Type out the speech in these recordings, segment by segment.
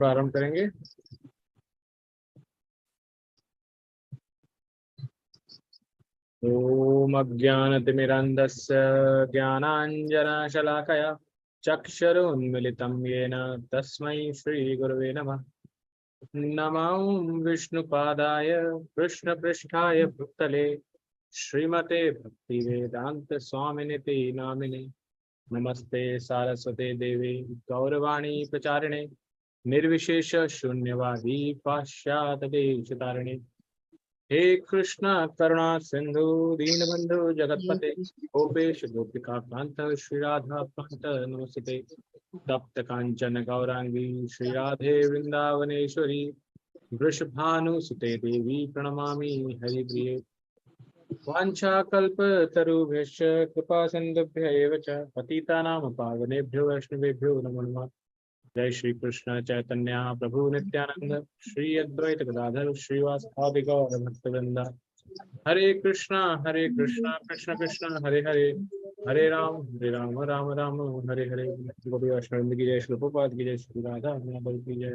प्रारंभ करेंगे। ओम अज्ञानतिमिरन्धस्य ज्ञानाञ्जनशलाकया चक्षुरुन्मिलितं येन तस्मै श्रीगुरवे नमः। नमो विष्णुपादाय कृष्णपृष्ठाय भूतले श्रीमते भक्तिवेदांत स्वामिनिति नामिने। नमस्ते सारस्वते देवी गौरवाणी प्रचारिणे निर्विशेष शून्यवादी पाश्चात्य देशतारिणे। हे कृष्ण करुणा सिंधु दीनबंधु जगतपते गोपेश गोपिका कांत श्री राधा कांत नमस्ते। तप्त कांचन गौरांगी श्री राधे वृंदावनेश्वरी वृषभानुसुते देवी प्रणमामि हरिप्रिये। वाञ्छाकल्पतरुभ्यश्च कृपा सिन्धुभ्य एव च पतितानां पावनेभ्यो वैष्णवेभ्यो नमो नमः। जय श्री कृष्ण चैतन्य प्रभु नित्यानंद श्री अद्वैत गदाधर श्रीवासादि गौर भक्तवृंद। हरे कृष्णा कृष्ण कृष्ण हरे हरे, हरे राम राम राम हरे हरे। गोपी वैष्णव की जय, श्री प्रभुपाद की जय, श्री राधा माधव की जय।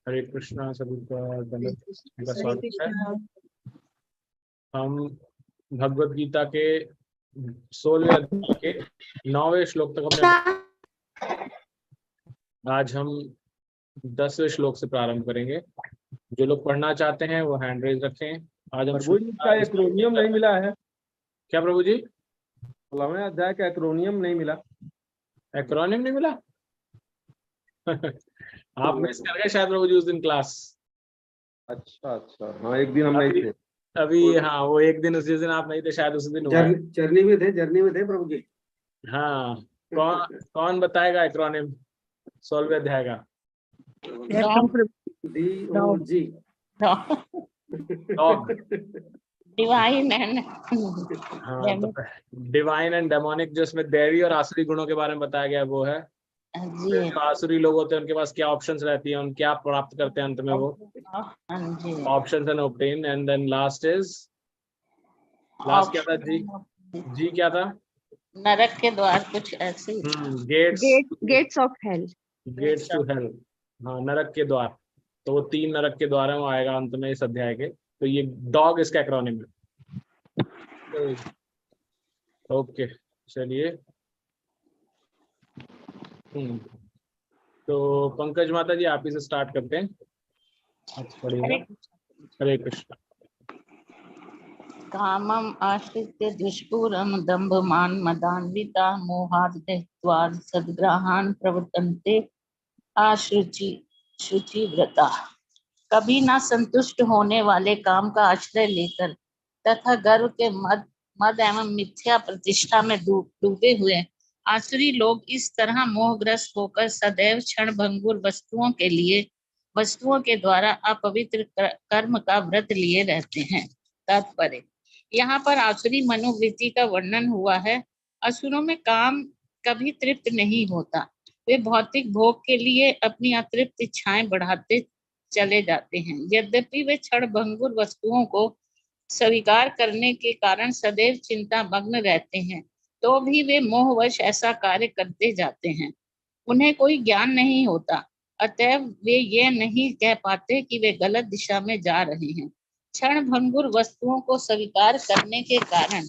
हरे कृष्णा सभी का दंडवत का स्वागत है। हम भगवद गीता के 16वें अध्याय के 9वें श्लोक तक अपने आज हम 10वें श्लोक से प्रारंभ करेंगे। जो लोग पढ़ना चाहते हैं वो हैंड रेज रखें। आज हम प्रभु जी का एक्रोनियम नहीं मिला है। क्या प्रभु जी? 16वें अध्याय का एक्रोनियम नहीं मिला। एक्रोनियम नहीं मिला? आप मिस कर गए शायद प्रभु जी उस दिन क्लास। अच्छा, हाँ एक दिन हम नहीं थे अभी। हाँ वो एक दिन उस दिन आप नहीं थे शायद, उस दिन हुआ है। जर्नी में थे प्रभु जी। हाँ कौन बताएगा एक्रोनियम 16वें अध्याय का? Divine and divine and demonic, जो इसमें दैवी और आसुरी गुणों के बारे में बताया गया वो है। जो आसुरी लोग होते हैं उनके पास क्या ऑप्शंस रहती हैं, उन क्या प्राप्त करते हैं अंत में वो options and obtain. And then last क्या था जी क्या था? नरक के द्वार, कुछ ऐसे। Gates of hell. Gates to hell, हाँ नरक के द्वार। तो वो 3 नरक के द्वार है, वो आएगा अंत में इस अध्याय के। तो ये डॉग इसका एक्रोनिम है। ओके चलिए। तो पंकज माता जी आप ही से स्टार्ट करते हैं। हरे कृष्ण। कामम आश्रित्य दुष्पूरम दंभमान मदान्विता मोहाद् द्वार सद्ग्रहान प्रवर्तन्ते शुचि व्रता। कभी ना संतुष्ट होने वाले काम का आश्रय लेकर तथा गर्व के मद एवं मिथ्या प्रतिष्ठा में डूबे हुए आसुरी लोग इस तरह मोहग्रस्त होकर सदैव क्षण भंगुर वस्तुओं के द्वारा अपवित्र कर्म का व्रत लिए रहते हैं। तात्पर्य, यहाँ पर आसुरी मनोवृत्ति का वर्णन हुआ है। असुरों में काम कभी तृप्त नहीं होता। वे भौतिक भोग के लिए अपनी अतृप्त इच्छाएं बढ़ाते चले जाते हैं। यद्यपि वे क्षण भंगुर वस्तुओं को स्वीकार करने के कारण सदैव चिंता मग्न रहते हैं, तो भी वे मोहवश ऐसा कार्य करते जाते हैं। उन्हें कोई ज्ञान नहीं होता, अतएव वे ये नहीं कह पाते कि वे गलत दिशा में जा रहे हैं। क्षण भंगुर वस्तुओं को स्वीकार करने के कारण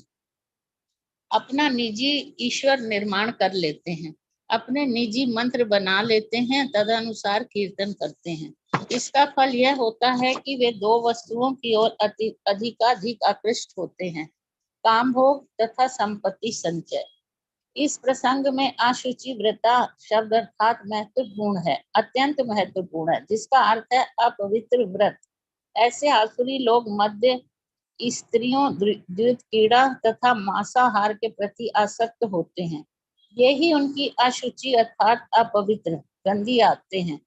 अपना निजी ईश्वर निर्माण कर लेते हैं, अपने निजी मंत्र बना लेते हैं, तदनुसार कीर्तन करते हैं। इसका फल यह होता है कि वे 2 वस्तुओं की ओर अधिकाधिक आकृष्ट होते हैं, काम भोग तथा संपत्ति संचय। इस प्रसंग में अशुचि व्रता शब्द अर्थात महत्वपूर्ण है, अत्यंत महत्वपूर्ण है, जिसका अर्थ है अपवित्र व्रत। ऐसे आसुरी लोग मध्य स्त्रियों, द्वित क्रीड़ा तथा मांसाहार के प्रति आसक्त होते हैं। यही उनकी अशुचि अर्थात अपवित्र गंदी आते हैं।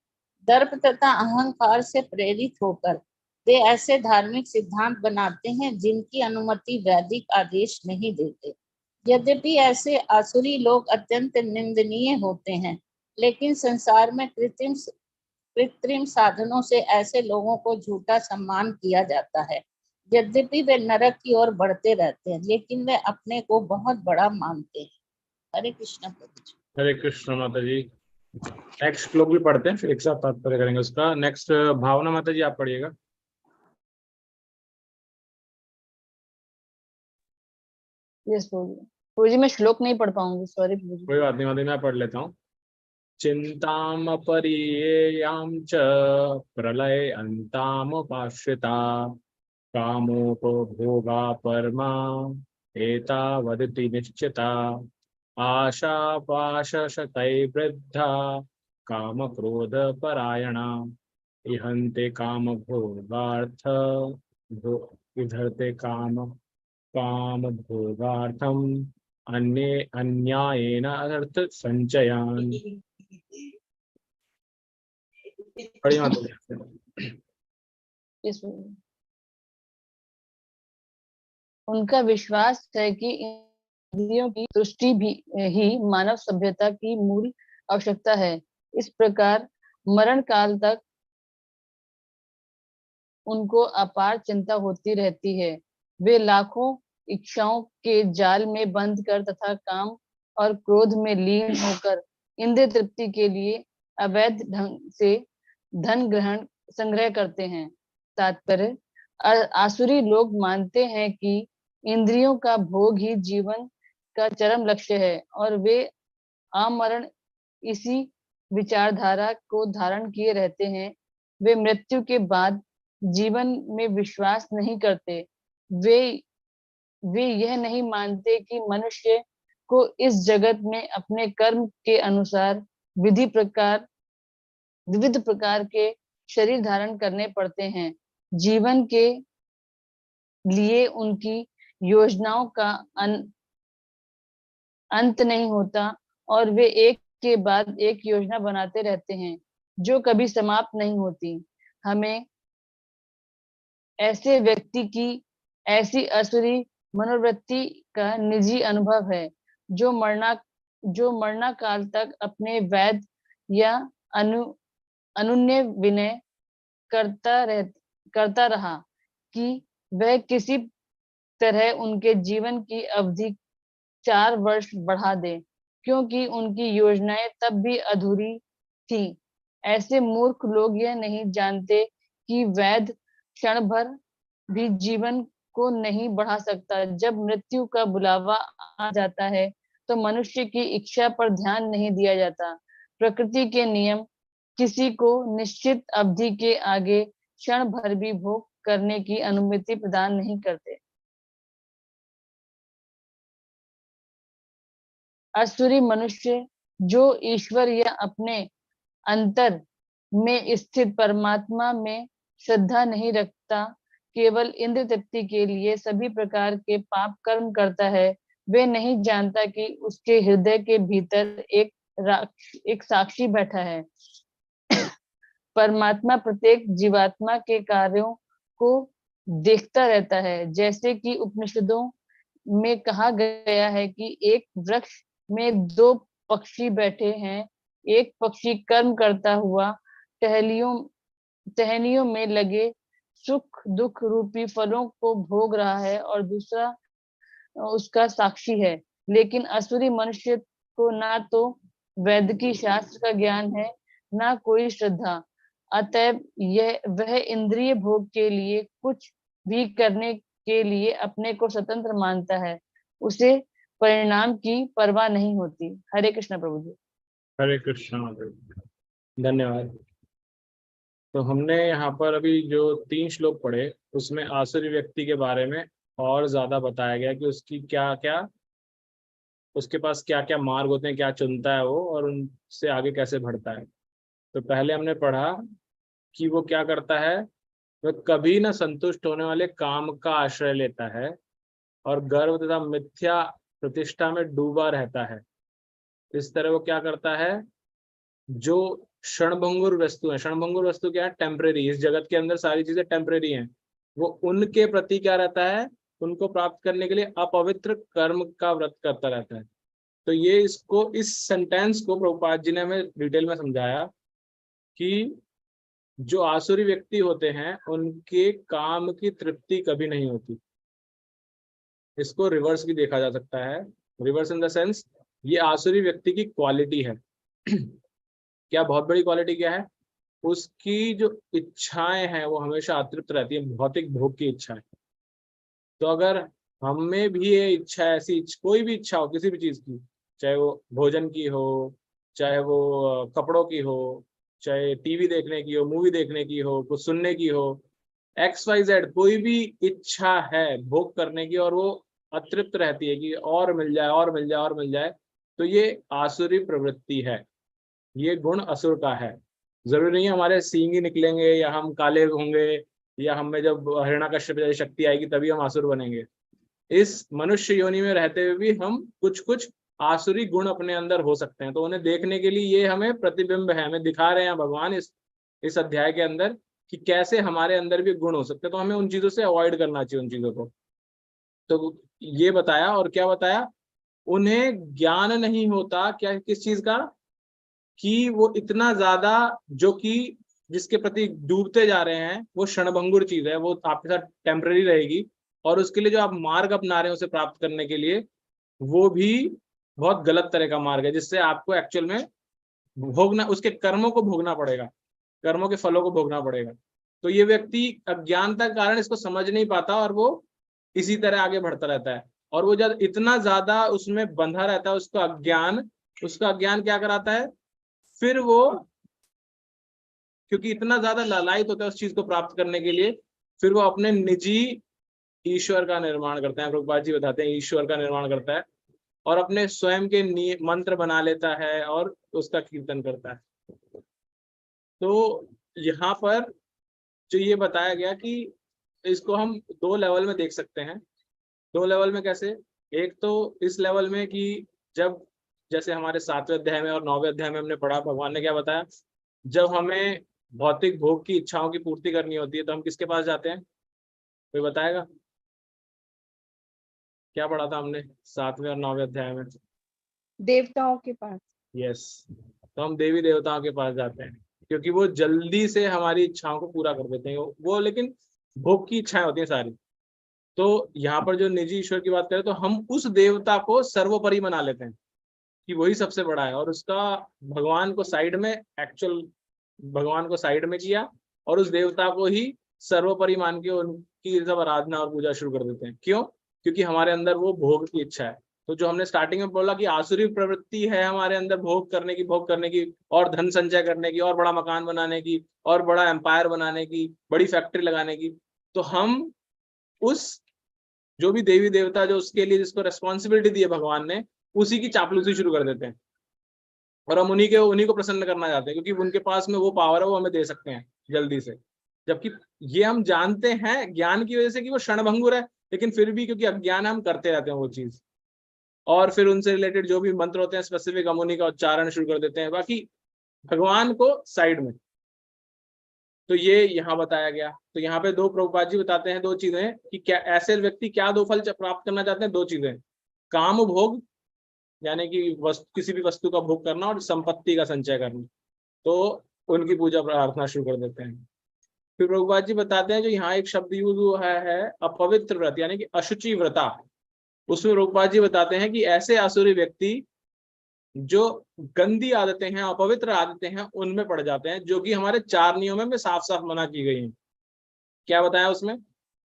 दर्प तथा अहंकार से प्रेरित होकर वे ऐसे धार्मिक सिद्धांत बनाते हैं जिनकी अनुमति वैदिक आदेश नहीं देते। यद्यपि ऐसे आसुरी लोग अत्यंत निंदनीय होते हैं, लेकिन संसार में कृत्रिम साधनों से ऐसे लोगों को झूठा सम्मान किया जाता है। यद्यपि वे नरक की ओर बढ़ते रहते हैं, लेकिन वे अपने को बहुत बड़ा मानते हैं। हरे कृष्ण प्रभु जी। हरे कृष्ण माता जी। नेक्स्ट श्लोक भी पढ़ते हैं, फिर एक साथ तात्पर्य करेंगे उसका। नेक्स्ट भावना माता जी, आप पढ़िएगा। यस प्रभु जी मैं श्लोक नहीं पढ़ पाऊंगी, सॉरी प्रभु जी। कोई बात नहीं माता जी, मैं पढ़ लेता हूँ। चिन्तामपरियेयां च प्रलय अन्तामुपाश्रिता कामोपभोगा परमा एतावदिति निश्चिता आशापाशशतैर्बद्धा कामक्रोधपरायणा इहन्ते कामभोगार्थ इधर्ते कामभोगार्थम अन्ये अन्यायेन अर्थ संचयान। पढ़िए माता जी। यस प्रभु जी। उनका विश्वास है कि इंद्रियों की तुष्टि भी ही मानव सभ्यता की मूल आवश्यकता है। इस प्रकार मरण काल तक उनको अपार चिंता होती रहती है। वे लाखों इच्छाओं के जाल में बंद कर तथा काम और क्रोध में लीन होकर इंद्रिय तृप्ति के लिए अवैध ढंग से धन ग्रहण संग्रह करते हैं। तात्पर्य, आसुरी लोग मानते हैं कि इंद्रियों का भोग ही जीवन का चरम लक्ष्य है और वे आमरण इसी विचारधारा को धारण किए रहते हैं। वे मृत्यु के बाद जीवन में विश्वास नहीं करते। वे यह नहीं मानते कि मनुष्य को इस जगत में अपने कर्म के अनुसार विविध प्रकार के शरीर धारण करने पड़ते हैं। जीवन के लिए उनकी योजनाओं का अंत नहीं होता और वे एक के बाद एक योजना बनाते रहते हैं जो कभी समाप्त नहीं होती। हमें ऐसे व्यक्ति की ऐसी असुरी मनोवृत्ति का निजी अनुभव है जो मरना काल तक अपने वैध या अनुन्य विनय करता रहा कि वह किसी तरह उनके जीवन की अवधि 4 वर्ष बढ़ा दे, क्योंकि उनकी योजनाएं तब भी अधूरी थी। ऐसे मूर्ख लोग यह नहीं जानते कि वैध क्षण भर भी जीवन को नहीं बढ़ा सकता। जब मृत्यु का बुलावा आ जाता है तो मनुष्य की इच्छा पर ध्यान नहीं दिया जाता। प्रकृति के नियम किसी को निश्चित अवधि के आगे क्षण भर भी भोग करने की अनुमति प्रदान नहीं करते। असुरी मनुष्य जो ईश्वर या अपने अंतर में स्थित परमात्मा में श्रद्धा नहीं रखता, केवल इंद्र तृप्ति के लिए सभी प्रकार के पाप कर्म करता है, वे नहीं जानता कि उसके हृदय के भीतर एक साक्षी बैठा है। परमात्मा प्रत्येक जीवात्मा के कार्यों को देखता रहता है। जैसे कि उपनिषदों में कहा गया है कि एक वृक्ष में 2 पक्षी बैठे हैं। एक पक्षी कर्म करता हुआ टहनियों में लगे सुख दुख रूपी फलों को भोग रहा है और दूसरा उसका साक्षी है। लेकिन असुरी मनुष्य को ना तो वैदिक शास्त्र का ज्ञान है, ना कोई श्रद्धा। अतएव वह इंद्रिय भोग के लिए कुछ भी करने के लिए अपने को स्वतंत्र मानता है। उसे परिणाम की परवाह नहीं होती। हरे कृष्ण प्रभु जी। हरे कृष्णा। धन्यवाद। तो हमने यहाँ पर अभी जो 3 श्लोक पढ़े उसमें आसुरी व्यक्ति के बारे में और ज्यादा बताया गया कि उसके पास क्या क्या मार्ग होते हैं, क्या चुनता है वो और उनसे आगे कैसे बढ़ता है। तो पहले हमने पढ़ा कि वो क्या करता है, वह कभी न संतुष्ट होने वाले काम का आश्रय लेता है और गर्व तथा मिथ्या प्रतिष्ठा में डूबा रहता है। इस तरह वो क्या करता है, जो क्षणभंगुर वस्तु है, क्षणभंगुर वस्तु क्या है, टेम्परेरी। इस जगत के अंदर सारी चीजें टेम्परेरी हैं। वो उनके प्रति क्या रहता है, उनको प्राप्त करने के लिए अपवित्र कर्म का व्रत करता रहता है। तो ये इस सेंटेंस को प्रभुपाद जी ने हमें डिटेल में समझाया कि जो आसुरी व्यक्ति होते हैं उनके काम की तृप्ति कभी नहीं होती। इसको रिवर्स भी देखा जा सकता है। रिवर्स इन द सेंस, ये आसुरी व्यक्ति की क्वालिटी है। क्या बहुत बड़ी क्वालिटी क्या है? उसकी जो इच्छाएं हैं वो हमेशा अतृप्त रहती है, भौतिक भोग की इच्छाएं। तो अगर हम में भी ये इच्छा, ऐसी कोई भी इच्छा हो किसी भी चीज की, चाहे वो भोजन की हो, चाहे वो कपड़ों की हो, चाहे टीवी देखने की हो, मूवी देखने की हो, कुछ सुनने की हो, XYZ कोई भी इच्छा है भोग करने की और वो अतृप्त रहती है कि और मिल जाए और मिल जाए और मिल जाए, तो ये आसुरी प्रवृत्ति है, ये गुण असुर का है। जरूरी नहीं है हमारे सींग ही निकलेंगे या हम काले होंगे या हमें जब हिरण्यकश्यप जैसी शक्ति आएगी तभी हम आसुर बनेंगे। इस मनुष्य योनि में रहते हुए भी हम कुछ कुछ आसुरी गुण अपने अंदर हो सकते हैं। तो उन्हें देखने के लिए ये हमें प्रतिबिंब है, हमें दिखा रहे हैं भगवान इस अध्याय के अंदर कि कैसे हमारे अंदर भी गुण हो सकते हैं। तो हमें उन चीजों से अवॉइड करना चाहिए, उन चीजों को। तो ये बताया, और क्या बताया? उन्हें ज्ञान नहीं होता क्या, किस चीज का? कि वो इतना ज्यादा, जो कि जिसके प्रति डूबते जा रहे हैं, वो क्षणभंगुर चीज है, वो आपके साथ टेम्पररी रहेगी, और उसके लिए जो आप मार्ग अपना रहे हैं उसे प्राप्त करने के लिए, वो भी बहुत गलत तरह का मार्ग है, जिससे आपको एक्चुअल में भोगना, उसके कर्मों को भोगना पड़ेगा, कर्मों के फलों को भोगना पड़ेगा। तो ये व्यक्ति अज्ञानता के कारण इसको समझ नहीं पाता और वो इसी तरह आगे बढ़ता रहता है। और वो जब इतना ज्यादा उसमें बंधा रहता है, उसका अज्ञान क्या कराता है? फिर वो, क्योंकि इतना ज्यादा लालायित होता है उस चीज को प्राप्त करने के लिए, फिर वो अपने निजी ईश्वर का निर्माण करते हैं। प्रभुपाद जी बताते हैं ईश्वर का निर्माण करता है और अपने स्वयं के मंत्र बना लेता है और उसका कीर्तन करता है। तो यहाँ पर जो ये बताया गया कि इसको हम दो लेवल में देख सकते हैं। दो लेवल में कैसे? एक तो इस लेवल में कि जब, जैसे हमारे 7वें अध्याय में और 9वें अध्याय में हमने पढ़ा, भगवान ने क्या बताया? जब हमें भौतिक भोग की इच्छाओं की पूर्ति करनी होती है तो हम किसके पास जाते हैं? कोई बताएगा? क्या पढ़ा था हमने 7वें और 9वें अध्याय में? देवताओं के पास। यस, तो हम देवी देवताओं के पास जाते हैं क्योंकि वो जल्दी से हमारी इच्छाओं को पूरा कर देते हैं। वो लेकिन भोग की इच्छाएं होती हैं सारी। तो यहाँ पर जो निजी ईश्वर की बात करें तो हम उस देवता को सर्वोपरि बना लेते हैं कि वही सबसे बड़ा है, और उसका भगवान को साइड में, एक्चुअल भगवान को साइड में किया और उस देवता को ही सर्वोपरि मान के उनकी सब आराधना और पूजा शुरू कर देते हैं। क्यों? क्योंकि हमारे अंदर वो भोग की इच्छा है। तो जो हमने स्टार्टिंग में बोला कि आसुरी प्रवृत्ति है हमारे अंदर, भोग करने की और धन संचय करने की और बड़ा मकान बनाने की और बड़ा एम्पायर बनाने की, बड़ी फैक्ट्री लगाने की, तो हम उस जो भी देवी देवता जो उसके लिए जिसको रेस्पॉन्सिबिलिटी दी है भगवान ने, उसी की चापलूसी शुरू कर देते हैं और हम उन्हीं को प्रसन्न करना चाहते हैं क्योंकि उनके पास में वो पावर है, वो हमें दे सकते हैं जल्दी से। जबकि ये हम जानते हैं ज्ञान की वजह से कि वो क्षणभंगुर है, लेकिन फिर भी क्योंकि अज्ञान हम करते रहते हैं वो चीज, और फिर उनसे रिलेटेड जो भी मंत्र होते हैं स्पेसिफिक हम उन्हीं का उच्चारण शुरू कर देते हैं, बाकी भगवान को साइड में। तो ये यहाँ बताया गया। तो यहाँ पे दो प्रभुपाद जी बताते हैं दो चीजें कि क्या ऐसे व्यक्ति क्या दो फल प्राप्त करना चाहते हैं। दो चीजें, काम भोग यानी कि किसी भी वस्तु का भोग करना, और संपत्ति का संचय करना। तो उनकी पूजा प्रार्थना शुरू कर देते हैं। फिर प्रभुपाद जी बताते हैं जो यहाँ एक शब्द यूज हुआ है अपवित्र व्रत यानी कि अशुचि व्रता, उसमें प्रभुपाद जी बताते हैं कि ऐसे आसुरी व्यक्ति जो गंदी आदतें हैं, अपवित्र आदतें हैं, उनमें पड़ जाते हैं, जो कि हमारे 4 नियमों में साफ साफ मना की गई हैं। क्या बताया उसमें?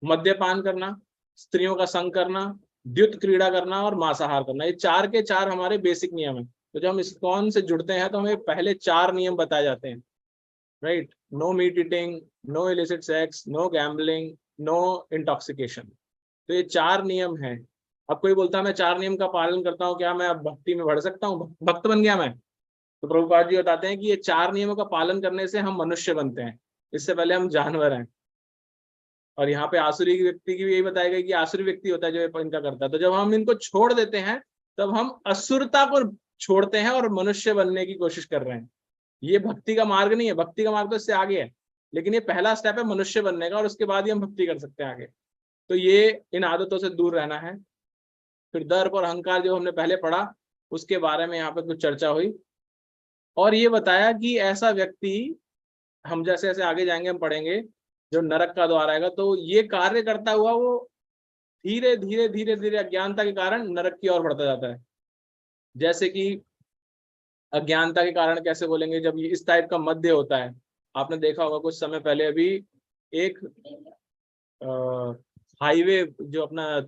मद्यपान करना, स्त्रियों का संग करना, द्युत क्रीड़ा करना और मांसाहार करना। ये 4 के 4 हमारे बेसिक नियम हैं। तो जब हम इस्कॉन से जुड़ते हैं तो हमें पहले 4 नियम बताए जाते हैं, right? No meat eating, no illicit sex, no gambling, no intoxication. तो ये 4 नियम हैं। अब कोई बोलता है मैं 4 नियम का पालन करता हूँ, क्या मैं अब भक्ति में बढ़ सकता हूँ, भक्त बन गया मैं? तो प्रभुपाद जी बताते हैं कि ये 4 नियमों का पालन करने से हम मनुष्य बनते हैं, इससे पहले हम जानवर हैं। और यहाँ पे आसुरी व्यक्ति की भी यही बताया गया कि आसुरी व्यक्ति होता है जो इनका करता है। तो जब हम इनको छोड़ देते हैं तब हम असुरता को छोड़ते हैं और मनुष्य बनने की कोशिश कर रहे हैं। ये भक्ति का मार्ग नहीं है, भक्ति का मार्ग तो इससे आगे है, लेकिन ये पहला स्टेप है मनुष्य बनने का, और उसके बाद ही हम भक्ति कर सकते हैं आगे। तो ये इन आदतों से दूर रहना है। फिर दर्प और अहंकार जो हमने पहले पढ़ा उसके बारे में यहाँ पे कुछ चर्चा हुई, और ये बताया कि ऐसा व्यक्ति, हम जैसे जैसे आगे जाएंगे हम पढ़ेंगे जो नरक का द्वार आएगा, तो ये कार्य करता हुआ वो धीरे धीरे धीरे धीरे अज्ञानता के कारण नरक की ओर बढ़ता जाता है। जैसे कि अज्ञानता के कारण कैसे बोलेंगे, जब ये इस टाइप का मध्य होता है। आपने देखा होगा कुछ समय पहले अभी एक हाईवे जो अपना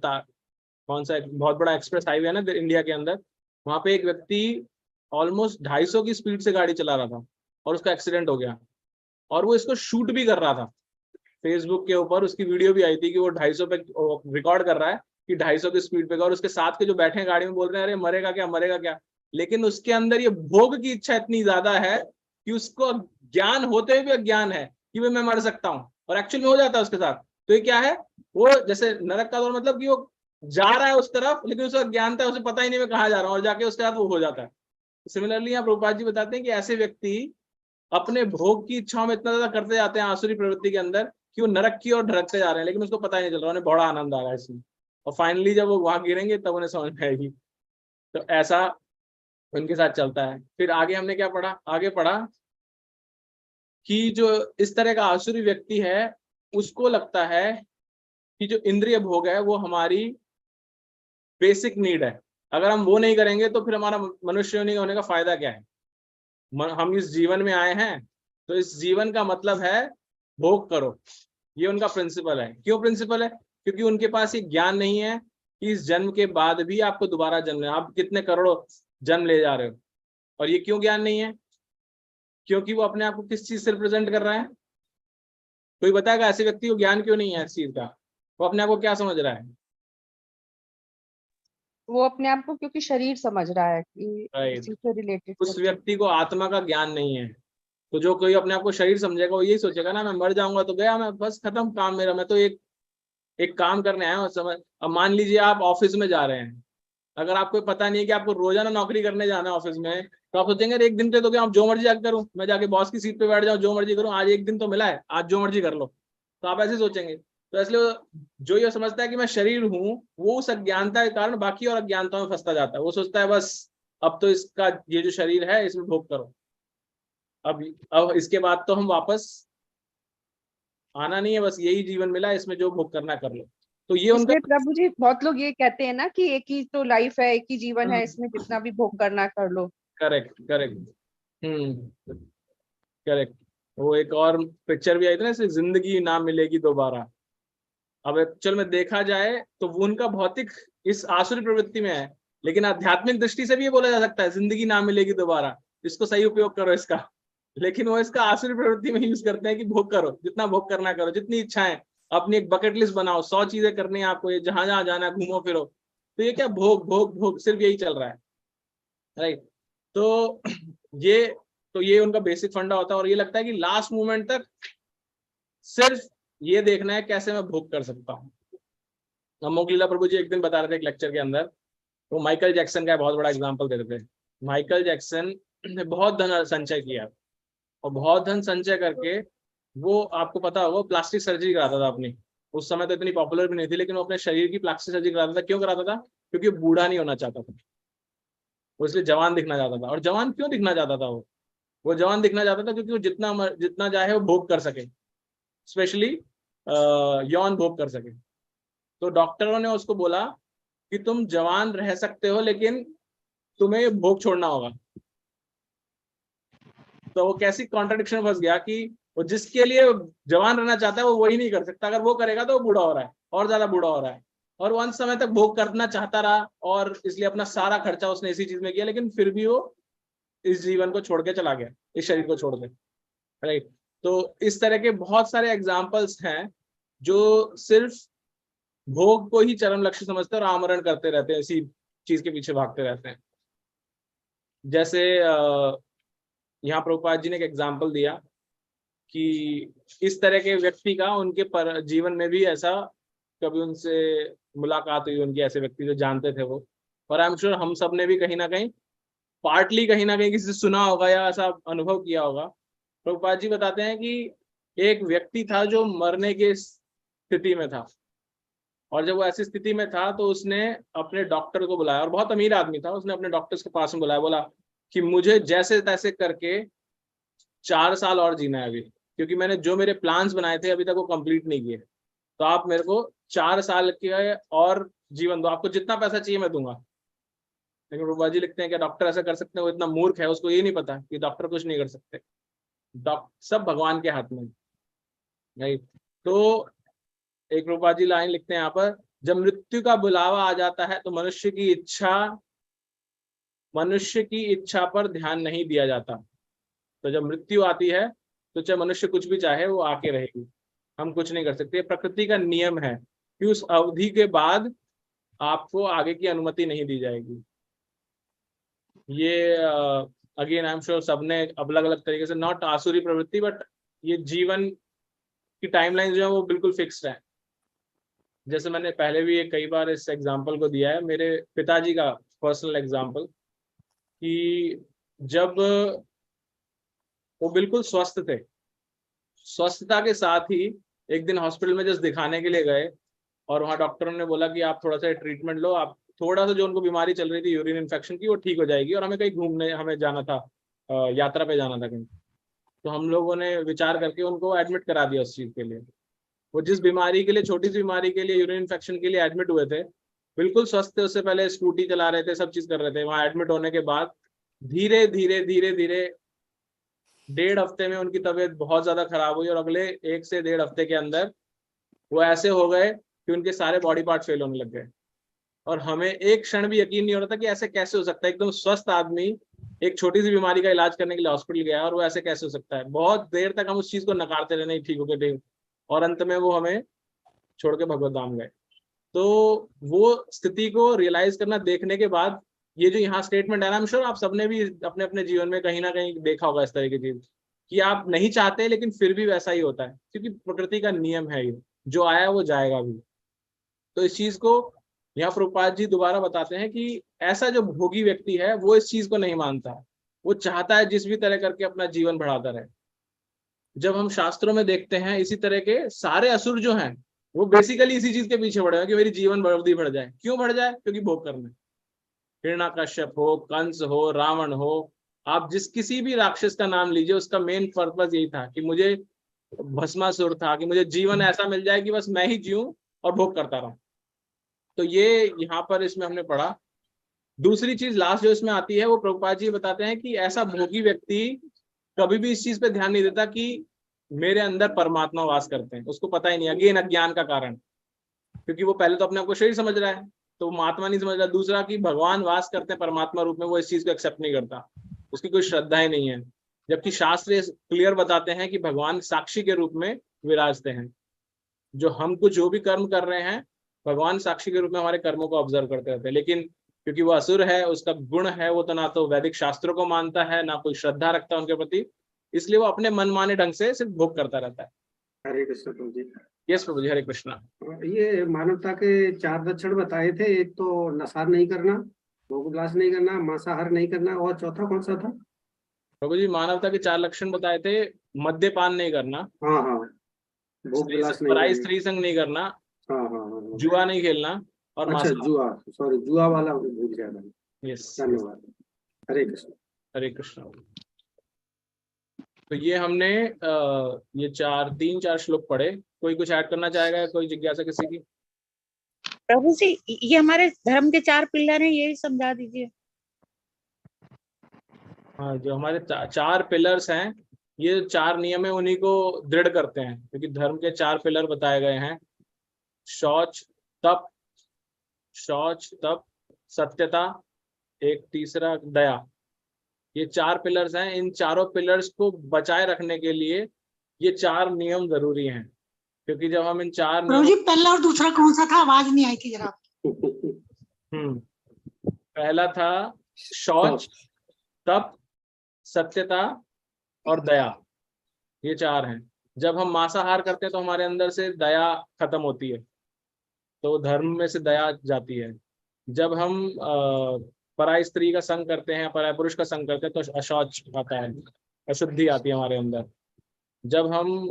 कौन सा एक बहुत बड़ा एक्सप्रेस हाईवे है ना इंडिया के अंदर, वहां पे एक व्यक्ति ऑलमोस्ट 250 की स्पीड से गाड़ी चला रहा था और उसका एक्सीडेंट हो गया, और वो इसको शूट भी कर रहा था। फेसबुक के ऊपर उसकी वीडियो भी आई थी कि वो 250 पे रिकॉर्ड कर रहा है कि 250 की स्पीड पे, और उसके साथ के जो बैठे हैं गाड़ी में बोल रहे हैं अरे मरेगा क्या मरेगा क्या। लेकिन उसके अंदर ये भोग की इच्छा इतनी ज्यादा है कि उसको ज्ञान होते हुए भी अज्ञान है कि मैं मर सकता हूँ, और एक्चुअल में हो जाता है उसके साथ। तो ये क्या है, वो जैसे नरक का दौर, मतलब कि वो जा रहा है उस तरफ लेकिन उसे अज्ञानता है, उसे पता ही नहीं मैं कहाँ जा रहा हूँ, और जाके उसके साथ वो हो जाता है। सिमिलरली यहाँ प्रभुपाद जी बताते हैं कि ऐसे व्यक्ति अपने भोग की इच्छाओं में इतना ज्यादा करते जाते हैं आसुरी प्रवृत्ति के अंदर कि वो नरक की ओर ढरकते जा रहे हैं, लेकिन उसको पता ही नहीं चल रहा, उन्हें बड़ा आनंद आ रहा है इसमें, और फाइनली जब वो वहां गिरेंगे तब उन्हें समझ में आएगी। तो ऐसा उनके साथ चलता है। फिर आगे हमने क्या पढ़ा, आगे पढ़ा कि जो इस तरह का आसुरी व्यक्ति है उसको लगता है कि जो इंद्रिय भोग है वो हमारी बेसिक नीड है, अगर हम वो नहीं करेंगे तो फिर हमारा मनुष्य होने का फायदा क्या है। हम इस जीवन में आए हैं तो इस जीवन का मतलब है भोग करो, ये उनका प्रिंसिपल है। क्यों प्रिंसिपल है, क्योंकि उनके पास ये ज्ञान नहीं है कि इस जन्म के बाद भी आपको दोबारा जन्म है, आप कितने करोड़ों जन्म ले जा रहे हो। और ये क्यों ज्ञान नहीं है, क्योंकि वो अपने आप को किस चीज से रिप्रेजेंट कर रहा है। कोई बताएगा ऐसे व्यक्ति को ज्ञान क्यों नहीं है इस चीज का, वो अपने आप को क्या समझ रहा है। वो अपने आप को क्योंकि शरीर समझ रहा है कि राइट, उसी से रिलेटेड उस व्यक्ति को आत्मा का ज्ञान नहीं है। तो जो कोई अपने आप को शरीर समझेगा वो यही सोचेगा ना, मैं मर जाऊंगा तो गया, मैं बस खत्म काम मेरा, मैं तो एक काम करने आया हूँ समझ। अब मान लीजिए आप ऑफिस में जा रहे हैं, अगर आपको पता नहीं है कि आपको रोजाना नौकरी करने जाना है ऑफिस में, तो आप सोचेंगे एक दिन पे तो क्या, आप जो मर्जी जाकर करूँ, मैं जाके बॉस की सीट पे बैठ जाऊँ जो मर्जी करूँ, आज एक दिन तो मिला है आज जो मर्जी कर लो, तो आप ऐसे सोचेंगे। तो इसलिए जो ये समझता है कि मैं शरीर हूँ, वो उस अज्ञानता के कारण बाकी और अज्ञानताओं में फंसता जाता है। वो सोचता है बस अब तो इसका ये जो शरीर है इसमें भोग करो, अब इसके बाद तो हम वापस आना नहीं है, बस यही जीवन मिला है, इसमें जो भोग करना कर लो। तो ये उनका इसमें प्रभु जी बहुत लोग ये कहते हैं ना कि एक ही तो लाइफ है, एक ही जीवन है, इसमें जितना भी भोग करना कर लो। Correct correct, correct. वो एक और पिक्चर भी आई थी ना, इसे जिंदगी ना मिलेगी दोबारा। अब एक्चुअल में देखा जाए तो वो उनका भौतिक इस आसुरी प्रवृत्ति में है, लेकिन आध्यात्मिक दृष्टि से भी ये बोला जा सकता है जिंदगी ना मिलेगी दोबारा, इसको सही उपयोग करो इसका। लेकिन वो इसका आसुरी प्रवृत्ति में यूज करते हैं कि भोग करो, जितना भोग करना करो, जितनी इच्छाएं, अपनी एक बकेट लिस्ट बनाओ, 100 चीजें करनी है आपको, ये जहां जहां जाना है घूमो फिरो। तो ये क्या भोग भोग भोग, सिर्फ यही चल रहा है। राइट, तो ये ये उनका बेसिक फंडा होता है, और ये लगता है कि लास्ट मोमेंट तक सिर्फ ये देखना है कैसे मैं भोग कर सकता हूँ। अमोक लीला प्रभु जी एक दिन बता रहे थे एक लेक्चर के अंदर, वो माइकल जैक्सन का बहुत बड़ा एग्जांपल देते थे। माइकल जैक्सन ने बहुत धन संचय किया, और बहुत धन संचय करके वो, आपको पता होगा, प्लास्टिक सर्जरी कराता था अपनी। उस समय तो इतनी पॉपुलर भी नहीं थी, लेकिन वो अपने शरीर की प्लास्टिक सर्जरी कराता था। क्यों कराता था, क्योंकि वो बूढ़ा नहीं होना चाहता था, वो इसलिए जवान दिखना चाहता था। और जवान क्यों दिखना चाहता था वो जवान दिखना चाहता था क्योंकि वो जितना चाहे वो भोग कर सके, स्पेशली यौन भोग कर सके। तो डॉक्टरों ने उसको बोला कि तुम जवान रह सकते हो लेकिन तुम्हें ये भोग छोड़ना होगा। तो वो कैसी कॉन्ट्रडिक्शन फंस गया कि वो जिसके लिए जवान रहना चाहता है वो वही नहीं कर सकता, अगर वो करेगा तो वो बूढ़ा हो रहा है और ज्यादा बूढ़ा हो रहा है। और वो अंत समय तक भोग करना चाहता रहा, और इसलिए अपना सारा खर्चा उसने इसी चीज में किया, लेकिन फिर भी वो इस जीवन को छोड़ के चला गया, इस शरीर को छोड़ के। राइट, तो इस तरह के बहुत सारे एग्जाम्पल्स हैं जो सिर्फ भोग को ही चरम लक्ष्य समझते हैं और आमरण करते रहते हैं, इसी चीज के पीछे भागते रहते हैं। जैसे यहाँ प्रभुपाद जी ने एक एग्जाम्पल दिया कि इस तरह के व्यक्ति का उनके जीवन में भी ऐसा कभी उनसे मुलाकात हुई, उनकी ऐसे व्यक्ति जो जानते थे वो। और आई एम श्योर हम सब ने भी कहीं ना कहीं पार्टली कहीं ना कहीं किसी से सुना होगा या ऐसा अनुभव किया होगा। प्रभुपाद जी बताते हैं कि एक व्यक्ति था जो मरने की स्थिति में था, और जब वो ऐसी स्थिति में था तो उसने अपने डॉक्टर को बुलाया, और बहुत अमीर आदमी था, उसने अपने डॉक्टर्स के पास में बुलाया, बोला कि मुझे जैसे तैसे करके 4 साल और जीना है अभी, क्योंकि मैंने जो मेरे प्लान्स बनाए थे अभी तक वो कंप्लीट नहीं किए, तो आप मेरे को 4 साल के और जीवन दो, आपको जितना पैसा चाहिए मैं दूंगा। लेकिन प्रभुपाद जी लिखते हैं कि डॉक्टर ऐसा कर सकते हैं, वो इतना मूर्ख है, उसको ये नहीं पता कि डॉक्टर कुछ नहीं कर सकते, डॉक्टर सब भगवान के हाथ में, राइट। तो एक प्रभुपाद जी लाइन लिखते हैं यहाँ पर, जब मृत्यु का बुलावा आ जाता है तो मनुष्य की इच्छा पर ध्यान नहीं दिया जाता। तो जब मृत्यु आती है तो चाहे मनुष्य कुछ भी चाहे वो आके रहेगी, हम कुछ नहीं कर सकते, प्रकृति का नियम है कि उस अवधि के बाद आपको आगे की अनुमति नहीं दी जाएगी। ये अगेन आई एम श्योर सबने अलग अलग तरीके से, नॉट आसुरी प्रवृत्ति, बट ये जीवन की टाइमलाइन जो है वो बिल्कुल फिक्स्ड है। जैसे मैंने पहले भी कई बार इस एग्जांपल को दिया है, मेरे पिताजी का पर्सनल एग्जांपल, कि जब वो बिल्कुल स्वस्थ थे, स्वस्थता के साथ ही एक दिन हॉस्पिटल में जस्ट दिखाने के लिए गए और वहाँ डॉक्टरों ने बोला कि आप थोड़ा सा ट्रीटमेंट लो, आप थोड़ा सा जो उनको बीमारी चल रही थी यूरिन इन्फेक्शन की, वो ठीक हो जाएगी, और हमें कहीं घूमने हमें जाना था, यात्रा पे जाना था कहीं। तो हम लोगों ने विचार करके उनको एडमिट करा दिया उस चीज के लिए। वो जिस बीमारी के लिए, छोटी सी बीमारी के लिए, यूरिन इन्फेक्शन के लिए एडमिट हुए थे, बिल्कुल स्वस्थ थे, उससे पहले स्कूटी चला रहे थे, सब चीज कर रहे थे। वहां एडमिट होने के बाद धीरे धीरे 1.5 हफ्ते में उनकी तबीयत बहुत ज्यादा खराब हुई, और अगले 1 से 1.5 हफ्ते के अंदर वो ऐसे हो गए कि उनके सारे बॉडी पार्ट फेल होने लग गए। और हमें एक क्षण भी यकीन नहीं हो रहा था कि ऐसे कैसे हो सकता है, एकदम स्वस्थ आदमी एक छोटी सी बीमारी का इलाज करने के लिए हॉस्पिटल गया और वो ऐसे कैसे हो सकता है। बहुत देर तक हम उस चीज को नकारते रहे, नहीं ठीक हो गए, ठीक, और अंत में वो हमें छोड़ के भगवत धाम गए। तो वो स्थिति को रियलाइज करना, देखने के बाद ये जो यहाँ स्टेटमेंट है ना, आई एम श्योर आप सबने भी अपने अपने जीवन में कहीं ना कहीं देखा होगा इस तरह की चीज, कि आप नहीं चाहते लेकिन फिर भी वैसा ही होता है, क्योंकि प्रकृति का नियम है, ये जो आया वो जाएगा भी। तो इस चीज को यहाँ प्रभुपाद जी दोबारा बताते हैं कि ऐसा जो भोगी व्यक्ति है वो इस चीज को नहीं मानता, वो चाहता है जिस भी तरह करके अपना जीवन बढ़ाता रहे। जब हम शास्त्रों में देखते हैं, इसी तरह के सारे असुर जो हैं वो बेसिकली इसी चीज के पीछे बढ़े हैं कि मेरी जीवन अवधि बढ़ जाए। क्यों बढ़ जाए? क्योंकि भोग करना। हिरण्यकश्यप हो, कंस हो, रावण हो, आप जिस किसी भी राक्षस का नाम लीजिए, उसका मेन पर्पस यही था कि मुझे, भस्मासुर था कि मुझे जीवन ऐसा मिल जाए कि बस मैं ही जीऊं और भोग करता रहूं। तो ये यहाँ पर इसमें हमने पढ़ा। दूसरी चीज लास्ट जो इसमें आती है, वो प्रभुपाद जी बताते हैं कि ऐसा भोगी व्यक्ति कभी भी इस चीज पे ध्यान नहीं देता कि मेरे अंदर परमात्मा वास करते हैं, उसको पता ही नहीं। अगेन अज्ञान का कारण, क्योंकि वो पहले तो अपने आप को शरीर समझ रहा है, तो वो आत्मा नहीं समझ रहा। दूसरा कि भगवान वास करते हैं परमात्मा रूप में, वो इस चीज को एक्सेप्ट नहीं करता, उसकी कोई श्रद्धा ही नहीं है। जबकि शास्त्र क्लियर बताते हैं कि भगवान साक्षी के रूप में विराजते हैं। जो हमको जो भी कर्म कर रहे हैं, भगवान साक्षी के रूप में हमारे कर्मों को ऑब्जर्व करते रहते हैं। लेकिन क्योंकि वो असुर है, उसका गुण है, वो तो ना तो वैदिक शास्त्रों को मानता है, ना कोई श्रद्धा रखता है उनके प्रति, इसलिए वो अपने मनमाने ढंग से सिर्फ भोग करता रहता है। हरे कृष्ण प्रभु जी। यस प्रभु जी, हरे कृष्णा। ये मानवता के 4 लक्षण बताए थे, एक तो नशा नहीं करना, भोग विलास नहीं करना, मांसाहार नहीं करना, और चौथा कौन सा था? प्रभु जी मानवता के 4 लक्षण बताए थे, मद्यपान नहीं करना, हाँ हाँ, भोग विलास नहीं पराई करना, स्त्री संग नहीं करना, हाँ हाँ हाँ, जुआ नहीं खेलना, और अच्छा मांसाहार। जुआ, सॉरी जुआ वाला भूल गया था। यस, धन्यवाद। हरे कृष्ण। हरे कृष्णा। तो ये हमने ये 3-4 श्लोक पढ़े। कोई कुछ ऐड करना चाहेगा? कोई जिज्ञासा किसी की? प्रभु जी, ये हमारे धर्म के 4 पिलर हैं, यही समझा दीजिए। हाँ, जो हमारे 4 पिलर्स हैं, ये 4 नियम है, उन्हीं को दृढ़ करते हैं। क्योंकि धर्म के 4 पिलर बताए गए हैं, शौच तप, सत्यता, एक तीसरा दया। ये 4 पिलर्स हैं। इन चारों पिलर्स को बचाए रखने के लिए ये 4 नियम जरूरी हैं। क्योंकि जब हम इन 4 प्रभु जी पहला और दूसरा कौन सा था? आवाज नहीं आई थी जरा। पहला था शौच, तप, सत्यता और दया। ये 4 हैं। जब हम मांसाहार करते हैं तो हमारे अंदर से दया खत्म होती है, तो धर्म में से दया जाती है। जब हम पराई स्त्री का संग करते हैं, पराई पुरुष का संग करते हैं, तो अशौच आता है, अशुद्धि आती है हमारे अंदर। जब हम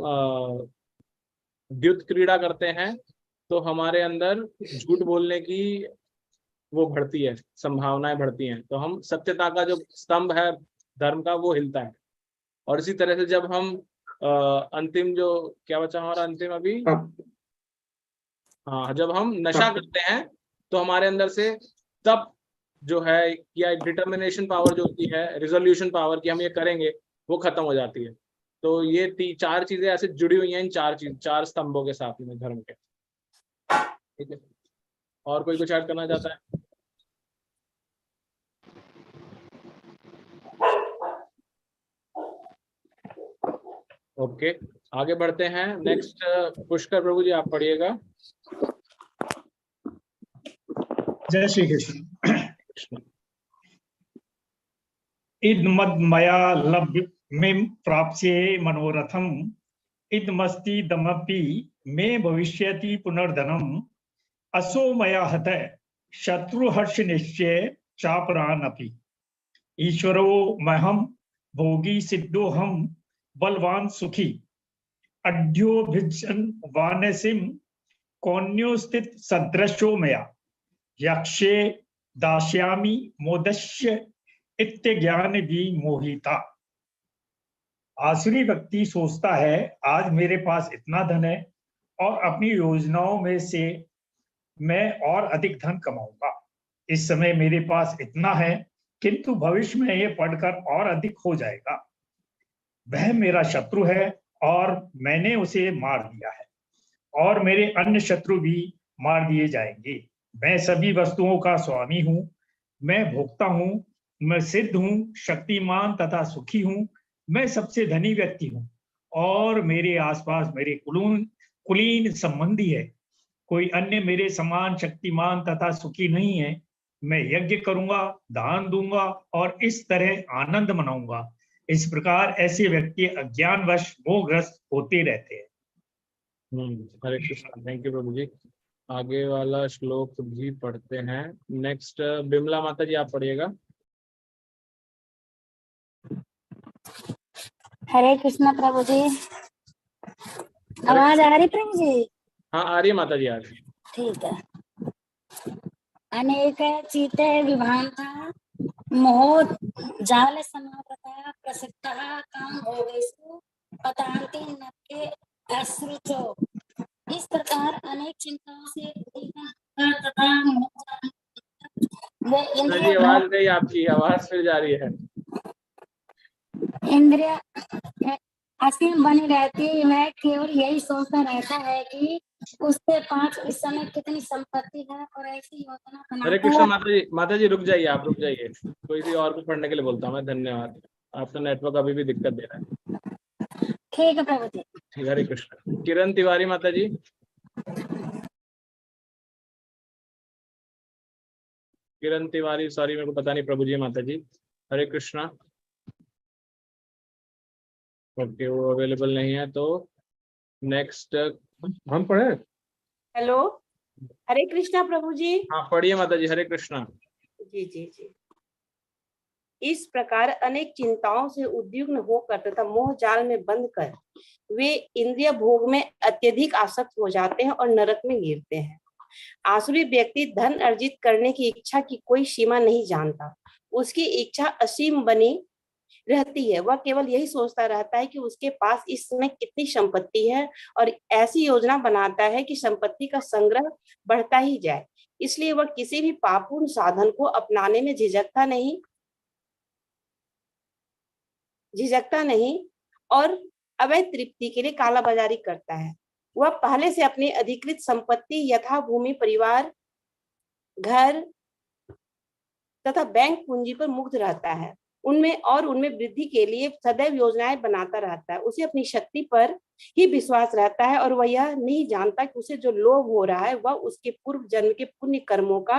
द्युत क्रीड़ा करते हैं तो हमारे अंदर झूठ बोलने की वो बढ़ती है, संभावनाएं बढ़ती हैं। तो हम सत्यता का जो स्तंभ है धर्म का, वो हिलता है। और इसी तरह से जब हम अंतिम जो क्या बचा हमारा अंतिम अभी, हाँ, जब हम नशा करते हैं तो हमारे अंदर से तप जो है या डिटर्मिनेशन पावर जो होती है, रिजोल्यूशन पावर कि हम ये करेंगे, वो खत्म हो जाती है। तो ये चार चीजें ऐसे जुड़ी हुई हैं इन चार स्तंभों के साथ में धर्म के। ठीक है, और कोई कुछ ऐड करना चाहता है? ओके, आगे बढ़ते हैं। नेक्स्ट पुष्कर प्रभु जी, आप पढ़िएगा। जय श्री कृष्ण। इदमद्मया लभ्य में प्राप्स्ये मनोरथम इदमस्ति दमपि मे भविष्यति पुनर्धनम असो मया हत शत्रुहर्ष निश्चय चापरानपि ईश्वरो महम भोगी सिद्धोहम बलवान सुखी अड्योभिजन वानसिम कौन्योस्थित सदृशो मया यक्षे दास्यामि मोदस्य इत्यज्ञान भी मोहिता। आसुरी व्यक्ति सोचता है आज मेरे पास इतना धन है और अपनी योजनाओं में से मैं और अधिक धन कमाऊंगा। इस समय मेरे पास इतना है किंतु भविष्य में यह बढ़कर और अधिक हो जाएगा। वह मेरा शत्रु है और मैंने उसे मार दिया है और मेरे अन्य शत्रु भी मार दिए जाएंगे। मैं सभी वस्तुओं का स्वामी हूँ, मैं भोक्ता हूँ, मैं सिद्ध हूँ, शक्तिमान तथा सुखी हूँ, मैं सबसे धनी व्यक्ति हूँ और मेरे आसपास मेरे कुलीन संबंधी है। कोई अन्य मेरे समान शक्तिमान तथा सुखी नहीं है। मैं यज्ञ करूंगा, दान दूंगा और इस तरह आनंद मनाऊंगा। इस प्रकार ऐसे व्यक्ति अज्ञानवश मोहग्रस्त होते रहते हैं। हरे कृष्ण। थैंक यू प्रभु जी। आगे वाला श्लोक भी पढ़ते हैं। नेक्स्ट बिमला माता जी, आप पढ़िएगा। हरे कृष्ण प्रभु जी। आवाज आ रही प्रभु जी? हाँ आ रही है माता जी, आ रही है। ठीक है। अनेक चीते विभांता मोह जाल समापता प्रसिद्धा काम भोगेषु पतान्ति नरके अश्रुचो। इस प्रकार अनेक चिंताओं से तथा वे जी आवाज नहीं, आपकी आवाज फिर जा रही है। इंद्रिय असीम बनी रहती है। वह केवल यही सोचता रहता है कि उसके पास इस समय कितनी संपत्ति है और ऐसी योजना हरे बनाता कृष्ण है। माता जी रुक जाइए, आप रुक जाइए। कोई भी और को पढ़ने के लिए बोलता हूँ मैं। धन्यवाद। आपका नेटवर्क अभी भी दिक्कत दे रहा है। ठीक है प्रभु जी। ठीक, हरे कृष्ण। किरण तिवारी माता जी। किरण तिवारी, सॉरी मेरे को पता नहीं प्रभु जी माता जी। हरे कृष्णा। ओके, वो अवेलेबल नहीं है तो नेक्स्ट हम पढ़े। हेलो, हरे कृष्णा प्रभु जी। हाँ पढ़िए माता जी। हरे कृष्णा। जी जी जी। इस प्रकार अनेक चिंताओं से उद्विग्न होकर तथा मोह जाल में बंद कर वे इंद्रिय भोग में अत्यधिक आसक्त हो जाते हैं और नरक में गिरते हैं। आसुरी व्यक्ति धन अर्जित करने की इच्छा की कोई सीमा नहीं जानता। उसकी इच्छा असीम बनी रहती है। वह केवल यही सोचता रहता है कि उसके पास इस समय कितनी संपत्ति है और ऐसी योजना बनाता है कि संपत्ति का संग्रह बढ़ता ही जाए। इसलिए वह किसी भी पापूर्ण साधन को अपनाने में झिझकता नहीं और अवैध तृप्ति के लिए कालाबाजारी करता है। वह पहले से अपनी अधिकृत संपत्ति यथा भूमि, परिवार, घर तथा बैंक पूंजी पर मुग्ध रहता है। उनमें वृद्धि के लिए सदैव योजनाएं बनाता रहता है। उसे अपनी शक्ति पर ही विश्वास रहता है और वह यह नहीं जानता कि उसे जो लोभ हो रहा है वह उसके पूर्व जन्म के पुण्य कर्मों का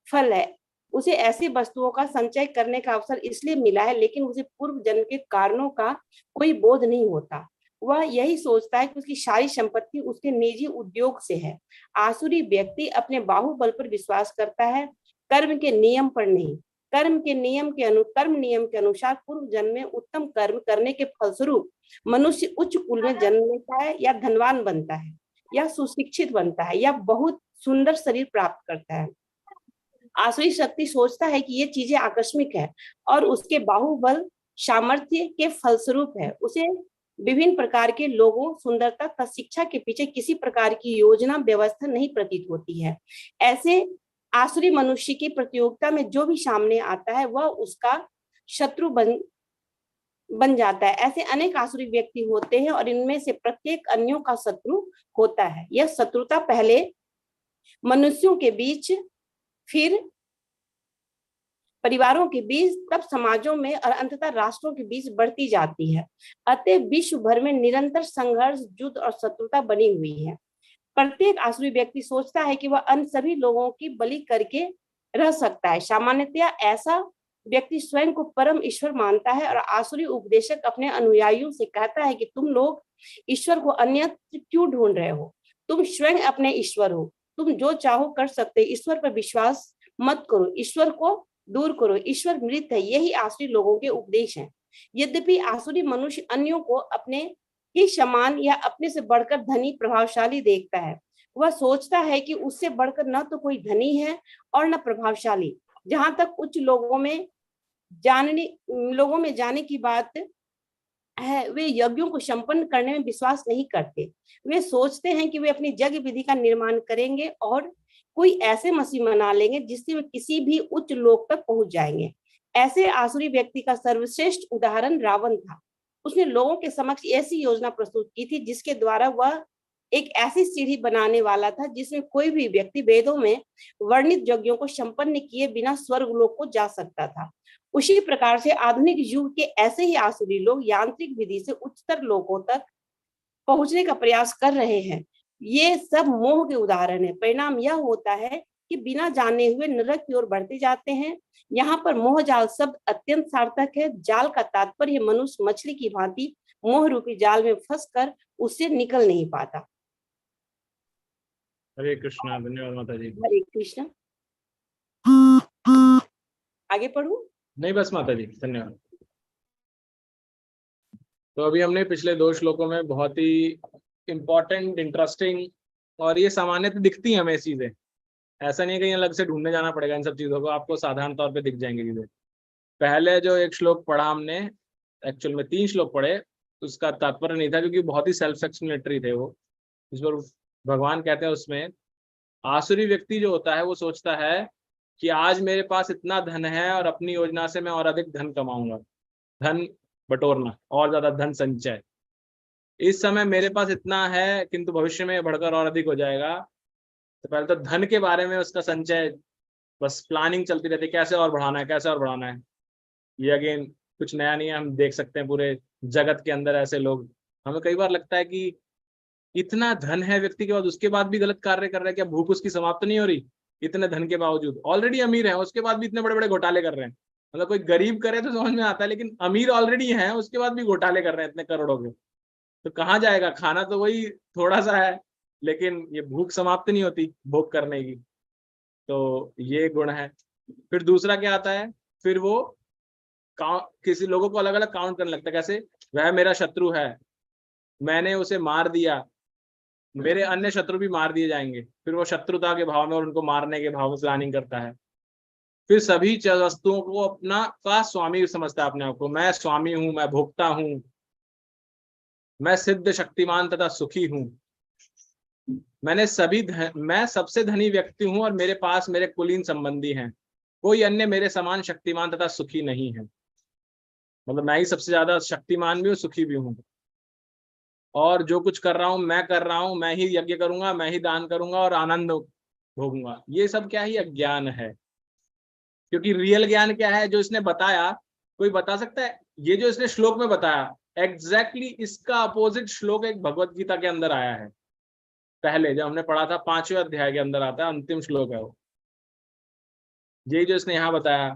फल है। उसे ऐसी वस्तुओं का संचय करने का अवसर इसलिए मिला है, लेकिन उसे पूर्व जन्म के कारणों का कोई बोध नहीं होता। वह यही सोचता है कि उसकी सारी संपत्ति उसके निजी उद्योग से है। आसुरी व्यक्ति अपने बाहुबल पर विश्वास करता है, कर्म के नियम पर नहीं। कर्म नियम के अनुसार पूर्व जन्म में उत्तम कर्म करने के फलस्वरूप मनुष्य उच्च कुल में जन्म लेता है, या धनवान बनता है, या सुशिक्षित बनता है, या बहुत सुंदर शरीर प्राप्त करता है। आसुरी शक्ति सोचता है कि ये चीजें आकस्मिक है और उसके बाहुबल सामर्थ्य के फलस्वरूप है। उसे विभिन्न प्रकार के लोगों, सुंदरता तथा शिक्षा के पीछे किसी प्रकार की योजना व्यवस्था नहीं प्रतीत होती है। ऐसे आसुरी मनुष्य की प्रतियोगिता में जो भी सामने आता है वह उसका शत्रु बन जाता है। ऐसे अनेक आसुरी व्यक्ति होते हैं और इनमें से प्रत्येक अन्यों का शत्रु होता है। यह शत्रुता पहले मनुष्यों के बीच, फिर परिवारों के बीच, तब समाजों में और अंततः राष्ट्रों के बीच बढ़ती जाती है। अतः विश्व भर में निरंतर संघर्ष, युद्ध और शत्रुता बनी हुई है। प्रत्येक आसुरी व्यक्ति सोचता है कि वह अन्य सभी लोगों की बलि करके रह सकता है। सामान्यतया ऐसा व्यक्ति स्वयं को परम ईश्वर मानता है और आसुरी उपदेशक अपने अनुयायियों से कहता है कि तुम लोग ईश्वर को अन्यत्र क्यों ढूंढ रहे हो? तुम स्वयं अपने ईश्वर हो, तुम जो चाहो कर सकते। ईश्वर पर विश्वास मत करो, ईश्वर को दूर करो, ईश्वर मृत है। यही आसुरी लोगों के उपदेश हैं। यद्यपि आसुरी मनुष्य अन्यों को अपने ही समान या अपने से बढ़कर धनी, प्रभावशाली देखता है। वह सोचता है कि उससे बढ़कर न तो कोई धनी है और न प्रभावशाली। जहां तक उच्च लोगों में जाने की बात है, वे यज्ञों को संपन्न करने में विश्वास नहीं करते। वे सोचते हैं कि वे अपनी यज्ञ विधि का निर्माण करेंगे और कोई ऐसे मसीह बना लेंगे जिससे वे किसी भी उच्च लोक तक पहुंच जाएंगे। ऐसे आसुरी व्यक्ति का सर्वश्रेष्ठ उदाहरण रावण था। उसने लोगों के समक्ष ऐसी योजना प्रस्तुत की थी जिसके द्वारा वह एक ऐसी सीढ़ी बनाने वाला था जिसमें कोई भी व्यक्ति वेदों में वर्णित यज्ञों को संपन्न किए बिना स्वर्ग लोक को जा सकता था। उसी प्रकार से आधुनिक युग के ऐसे ही आसुरी लोग यांत्रिक विधि से उच्चतर लोकों तक पहुंचने का प्रयास कर रहे हैं। ये सब मोह के उदाहरण है। परिणाम यह होता है कि बिना जाने हुए नरक की ओर बढ़ते जाते हैं। यहाँ पर मोह जाल शब्द अत्यंत सार्थक है। जाल का तात्पर्य मनुष्य मछली की भांति मोह रूपी जाल में फंसकर उससे निकल नहीं पाता। हरे कृष्णा। धन्यवाद माता जी। हरे कृष्ण। आगे पढ़ूं? नहीं, बस माता जी, धन्यवाद। तो अभी हमने पिछले 2 श्लोकों में बहुत ही इंपॉर्टेंट, इंटरेस्टिंग, और ये सामान्यतः दिखती हैं हमें चीजें, ऐसा नहीं है कहीं अलग से ढूंढने जाना पड़ेगा इन सब चीजों को, आपको साधारण तौर पे दिख जाएंगी चीजें। पहले जो 1 श्लोक पढ़ा हमने, एक्चुअल में 3 श्लोक पढ़े, उसका तात्पर्य नहीं था क्योंकि बहुत ही सेल्फ एक्सप्लेनेटरी थे वो। इस पर भगवान कहते हैं उसमें आसुरी व्यक्ति जो होता है वो सोचता है कि आज मेरे पास इतना धन है और अपनी योजना से मैं और अधिक धन कमाऊंगा, धन बटोरना, और ज्यादा धन संचय। इस समय मेरे पास इतना है किंतु भविष्य में बढ़कर और अधिक हो जाएगा। तो पहले तो धन के बारे में उसका संचय, बस प्लानिंग चलती रहती है, कैसे और बढ़ाना है, कैसे और बढ़ाना है। ये अगेन कुछ नया नहीं है, हम देख सकते हैं पूरे जगत के अंदर ऐसे लोग। हमें कई बार लगता है कि इतना धन है व्यक्ति के बाद, उसके बाद भी गलत कार्य कर रहा है, क्या भूख उसकी समाप्त नहीं हो रही? इतने धन के बावजूद ऑलरेडी अमीर है, उसके बाद भी इतने बड़े बड़े घोटाले कर रहे हैं। मतलब कोई गरीब करे तो समझ में आता है, लेकिन अमीर ऑलरेडी है, उसके बाद भी घोटाले कर रहे हैं इतने करोड़ों के। तो कहाँ जाएगा? खाना तो वही थोड़ा सा है, लेकिन ये भूख समाप्त नहीं होती भोग करने की। तो ये गुण है। फिर दूसरा क्या आता है, फिर वो किसी लोगों को अलग अलग काउंट करने लगता है। कैसे? वह मेरा शत्रु है, मैंने उसे मार दिया, मेरे अन्य शत्रु भी मार दिए जाएंगे। फिर वो शत्रुता के भाव में और उनको मारने के भाव में प्लानिंग करता है। फिर सभी वस्तुओं को अपना का स्वामी समझता है अपने आप को। मैं स्वामी हूं, मैं भोक्ता हूं, मैं सिद्ध, शक्तिमान तथा सुखी हूं, मैं सबसे धनी व्यक्ति हूं और मेरे पास मेरे कुलीन संबंधी हैं, कोई अन्य मेरे समान शक्तिमान तथा सुखी नहीं है। मतलब मैं ही सबसे ज्यादा शक्तिमान भी हूँ, सुखी भी हूँ, और जो कुछ कर रहा हूँ मैं कर रहा हूँ, मैं ही यज्ञ करूंगा, मैं ही दान करूंगा और आनंद भोगूंगा। ये सब क्या ही अज्ञान है। क्योंकि रियल ज्ञान क्या है जो इसने बताया, कोई बता सकता है? ये जो इसने श्लोक में बताया एग्जैक्टली इसका अपोजिट श्लोक एक भगवत गीता के अंदर आया है। पहले जब हमने पढ़ा था 5वें अध्याय के अंदर आता है, अंतिम श्लोक है वो। यही जो इसने यहाँ बताया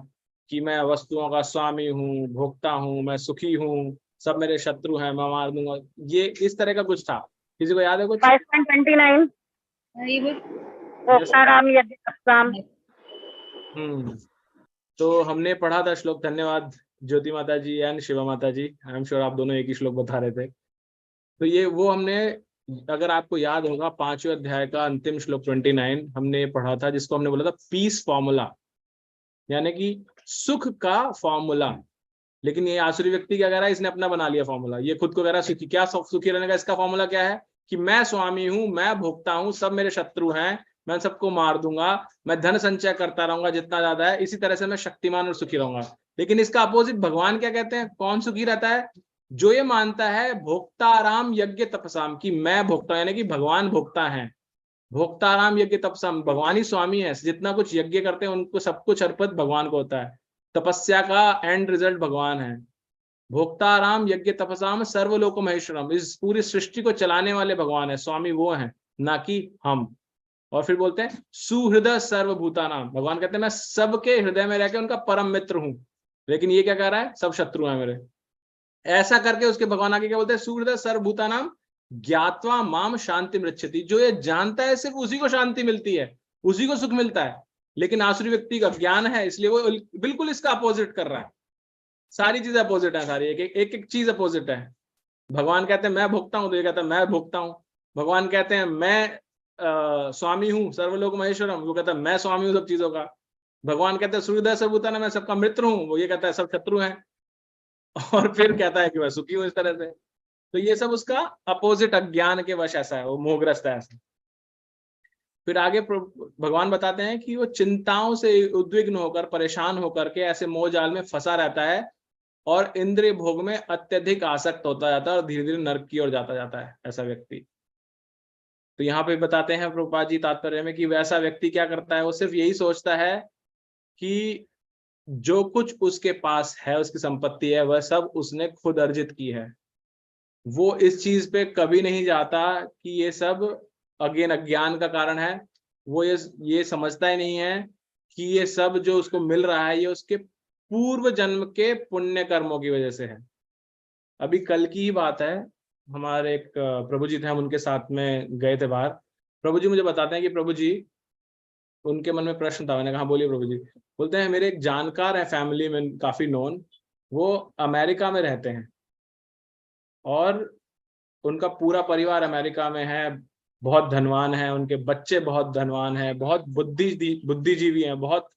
कि मैं वस्तुओं का स्वामी हूँ, भोक्ता हूँ, मैं सुखी हूँ, सब मेरे शत्रु हैं, मैं मार दूंगा, ये इस तरह का कुछ था। किसी को याद है कुछ? 5.29 भोक्ताराम यज्ञ। तो हमने पढ़ा था श्लोक। धन्यवाद ज्योति माता जी एंड शिवा माता जी, आई एम श्योर आप दोनों एक ही श्लोक बता रहे थे। तो ये वो हमने, अगर आपको याद होगा, 5वें अध्याय का अंतिम श्लोक 29 हमने पढ़ा था, जिसको हमने बोला था पीस फॉर्मूला, यानी कि सुख का फॉर्मूला। लेकिन ये आसुरी व्यक्ति क्या कह रहा है? इसने अपना बना लिया फॉर्मूला। ये खुद को कह रहा है सुखी। क्या सुखी रहने का इसका फॉर्मूला क्या है? कि मैं स्वामी हूं, मैं भोक्ता हूं, सब मेरे शत्रु हैं, मैं सबको मार दूंगा, मैं धन संचय करता रहूंगा जितना ज्यादा है, इसी तरह से मैं शक्तिमान और सुखी रहूंगा। लेकिन इसका अपोजिट भगवान क्या कहते हैं, कौन सुखी रहता है? जो ये मानता है भोक्ताराम यज्ञ तपसाम, की मैं भोक्ता, यानी कि भगवान भोक्ता है। भोक्ताराम यज्ञ तपसाम, भगवान ही स्वामी है, जितना कुछ यज्ञ करते हैं उनको सब कुछ अर्पित भगवान को होता है। तपस्या का एंड रिजल्ट भगवान है। भोक्ताराम यज्ञ तपसाम सर्वलोक महेश्वरम, इस पूरी सृष्टि को चलाने वाले भगवान है, स्वामी वो हैं, ना कि हम। और फिर बोलते हैं सुहृदय सर्वभूतानाम, भगवान कहते हैं मैं सबके हृदय में रहकर उनका परम मित्र हूं। लेकिन ये क्या कह रहा है, सब शत्रु हैं मेरे। ऐसा करके उसके भगवान आगे क्या बोलते हैं, सुहृदय सर्वभूतानाम ज्ञात्वा माम शांति मृच्छति, जो ये जानता है सिर्फ उसी को शांति मिलती है, उसी को सुख मिलता है। लेकिन आसुरी व्यक्ति का ज्ञान है, इसलिए वो बिल्कुल इसका अपोजिट कर रहा है। सारी चीजें अपोजिट है, सारी एक चीज अपोजिट है। भगवान कहते हैं मैं भोगता हूं, तो ये कहता है मैं भोगता हूं। भगवान कहते हैं मैं स्वामी हूँ सर्वलोक महेश्वरम, वो कहता है मैं स्वामी हूँ सब चीजों का। भगवान कहते हैं सूर्योदय सर्वभूतानां, मैं सबका मित्र हूँ, वो ये कहता है सब शत्रु हैं। और फिर कहता है कि मैं सुखी हूँ इस तरह से। तो ये सब उसका अपोजिट अज्ञान के वश ऐसा है, वो मोहग्रस्त है ऐसा। फिर आगे भगवान बताते हैं कि वो चिंताओं से उद्विग्न होकर, परेशान होकर के ऐसे मोह जाल में फंसा रहता है और इंद्रिय भोग में अत्यधिक आसक्त होता जाता है और धीरे धीरे नरक की ओर जाता है ऐसा व्यक्ति। तो यहाँ पे बताते हैं प्रभुपाद जी तात्पर्य में कि वैसा व्यक्ति क्या करता है, वो सिर्फ यही सोचता है कि जो कुछ उसके पास है, उसकी संपत्ति है, वह सब उसने खुद अर्जित की है। वो इस चीज पे कभी नहीं जाता कि ये सब अगेन अज्ञान का कारण है। वो ये समझता ही नहीं है कि ये सब जो उसको मिल रहा है ये उसके पूर्व जन्म के पुण्य कर्मों की वजह से है। अभी कल की ही बात है, हमारे एक प्रभु जी थे, हम उनके साथ में गए थे बाहर। प्रभु जी मुझे बताते हैं कि प्रभु जी, उनके मन में प्रश्न था। मैंने कहा बोलिए प्रभु जी। बोलते हैं मेरे एक जानकार है फैमिली में काफी नोन, वो अमेरिका में रहते हैं और उनका पूरा परिवार अमेरिका में है, बहुत धनवान है, उनके बच्चे बहुत धनवान है, बहुत बुद्धिजीवी हैं, बहुत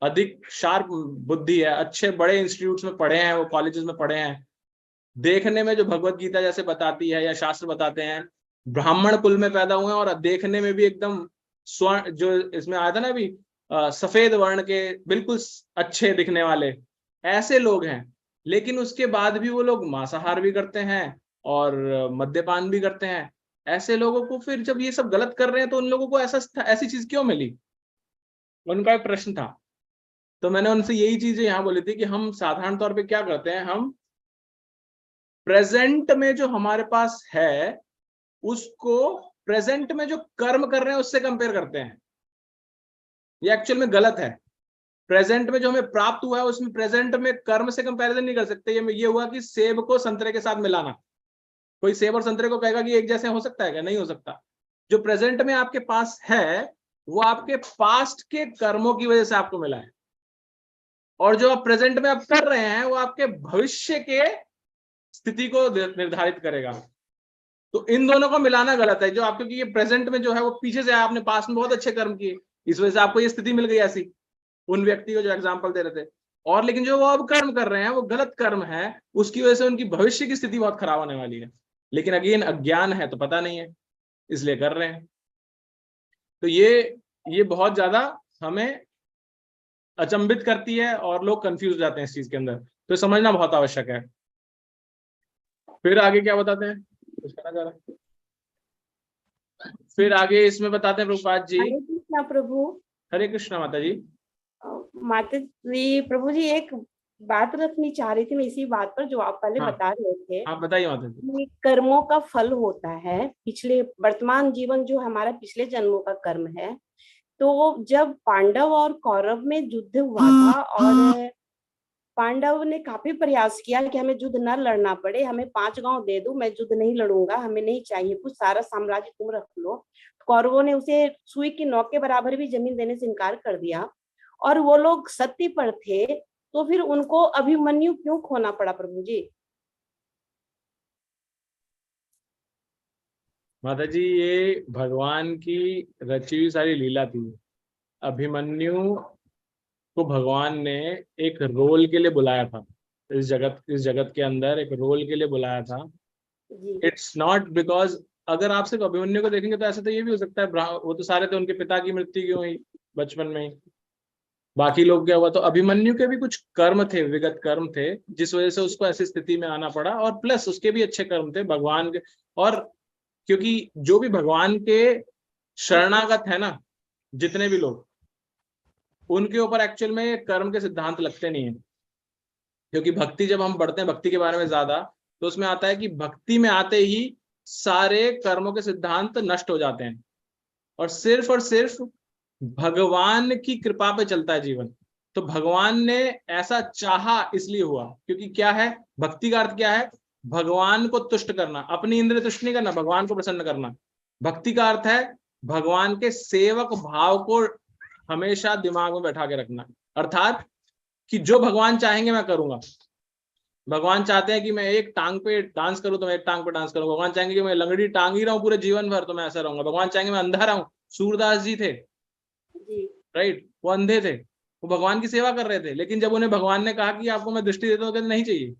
अधिक शार्प बुद्धि है, अच्छे बड़े इंस्टीट्यूट्स में पढ़े हैं, वो कॉलेजेस में पढ़े हैं। देखने में जो भगवत गीता जैसे बताती है या शास्त्र बताते हैं, ब्राह्मण कुल में पैदा हुए हैं और देखने में भी एकदम स्वर्ण, जो इसमें आया था ना अभी, सफेद वर्ण के बिल्कुल अच्छे दिखने वाले ऐसे लोग हैं। लेकिन उसके बाद भी वो लोग मांसाहार भी करते हैं और मद्यपान भी करते हैं। ऐसे लोगों को फिर जब ये सब गलत कर रहे हैं तो उन लोगों को ऐसी चीज क्यों मिली, उनका एक प्रश्न था। तो मैंने उनसे यही चीजें यहाँ बोली थी कि हम साधारण तौर पे क्या करते हैं, हम प्रेजेंट में जो हमारे पास है उसको प्रेजेंट में जो कर्म कर रहे हैं उससे कंपेयर करते हैं। ये एक्चुअल में गलत है। प्रेजेंट में जो हमें प्राप्त हुआ है उसमें प्रेजेंट में कर्म से कंपैरिजन नहीं कर सकते। ये हुआ कि सेब को संतरे के साथ मिलाना, कोई सेब और संतरे को कहेगा कि एक जैसे हो सकता है क्या? नहीं हो सकता। जो प्रेजेंट में आपके पास है वो आपके पास्ट के कर्मों की वजह से आपको मिला है, और जो आप प्रेजेंट में आप कर रहे हैं वो आपके भविष्य के स्थिति को निर्धारित करेगा। तो इन दोनों को मिलाना गलत है। जो आप, क्योंकि ये प्रेजेंट में जो है वो पीछे से आपने पास्ट में बहुत अच्छे कर्म किए, इस वजह से आपको ये स्थिति मिल गई ऐसी, उन व्यक्ति को जो एग्जाम्पल दे रहे थे। और लेकिन जो वो अब कर्म कर रहे हैं वो गलत कर्म है, उसकी वजह से उनकी भविष्य की स्थिति बहुत खराब होने वाली है। लेकिन अगेन अज्ञान है तो पता नहीं है, इसलिए कर रहे हैं। तो ये बहुत ज्यादा हमें अचंभित करती है और लोग कंफ्यूज हो जाते हैं इस चीज के अंदर, तो समझना बहुत आवश्यक है। फिर आगे क्या बताते हैं, कुछ कहना चाह रहे हैं? फिर आगे इसमें बताते हैं प्रभुपाद जी। हरे कृष्णा प्रभु। हरे कृष्णा माता जी। माता जी, प्रभु जी एक बात रखनी चाह रही थी मैं इसी बात पर जो आप पहले हाँ, बता रहे थे। हाँ बताइए माता जी। कर्मों का फल होता है, पिछले वर्तमान जीवन जो हमारा पिछले जन्मों का कर्म है। तो जब पांडव और कौरव में युद्ध हुआ था और पांडव ने काफी प्रयास किया कि हमें युद्ध न लड़ना पड़े, हमें 5 गांव दे दो, मैं युद्ध नहीं लड़ूंगा, हमें नहीं चाहिए कुछ, सारा साम्राज्य तुम रख लो। कौरवों ने उसे सुई की नोक के बराबर भी जमीन देने से इनकार कर दिया और वो लोग सत्य पर थे, तो फिर उनको अभिमन्यु क्यों खोना पड़ा प्रभु जी? माता जी ये भगवान की रची हुई सारी लीला थी। अभिमन्यु को भगवान ने एक रोल के लिए बुलाया था, इस जगत के अंदर एक रोल के लिए बुलाया था। इट्स नॉट बिकॉज अगर आप सिर्फ अभिमन्यु को देखेंगे तो ऐसा तो ये भी हो सकता है वो तो सारे थे उनके पिता की मृत्यु क्यों हुई बचपन में ही, बाकी लोग क्या हुआ। तो अभिमन्यु के भी कुछ कर्म थे, विगत कर्म थे, जिस वजह से उसको ऐसी स्थिति में आना पड़ा, और प्लस उसके भी अच्छे कर्म थे भगवान के। और क्योंकि जो भी भगवान के शरणागत है ना, जितने भी लोग, उनके ऊपर एक्चुअल में कर्म के सिद्धांत लगते नहीं है। क्योंकि भक्ति जब हम पढ़ते हैं भक्ति के बारे में ज्यादा, तो उसमें आता है कि भक्ति में आते ही सारे कर्मों के सिद्धांत नष्ट हो जाते हैं और सिर्फ भगवान की कृपा पे चलता है जीवन। तो भगवान ने ऐसा चाहा इसलिए हुआ, क्योंकि क्या है भक्ति का अर्थ, क्या है भगवान को तुष्ट करना, अपनी इंद्रिय तुष्ट नहीं करना, भगवान को प्रसन्न करना। भक्ति का अर्थ है भगवान के सेवक भाव को हमेशा दिमाग में बैठा के रखना, अर्थात कि जो भगवान चाहेंगे मैं करूंगा। भगवान चाहते हैं कि मैं एक टांग पे डांस करूं तो मैं एक टांग पे डांस करूंगा। भगवान चाहेंगे कि मैं लंगड़ी टांग ही रहा हूं पूरे जीवन भर तो मैं ऐसा रहूंगा। भगवान चाहेंगे मैं अंधा रहूं, सूरदास जी थे राइट, वो अंधे थे, वो भगवान की सेवा कर रहे थे, लेकिन जब उन्हें भगवान ने कहा कि आपको मैं दृष्टि देता हूँ, कहते नहीं चाहिए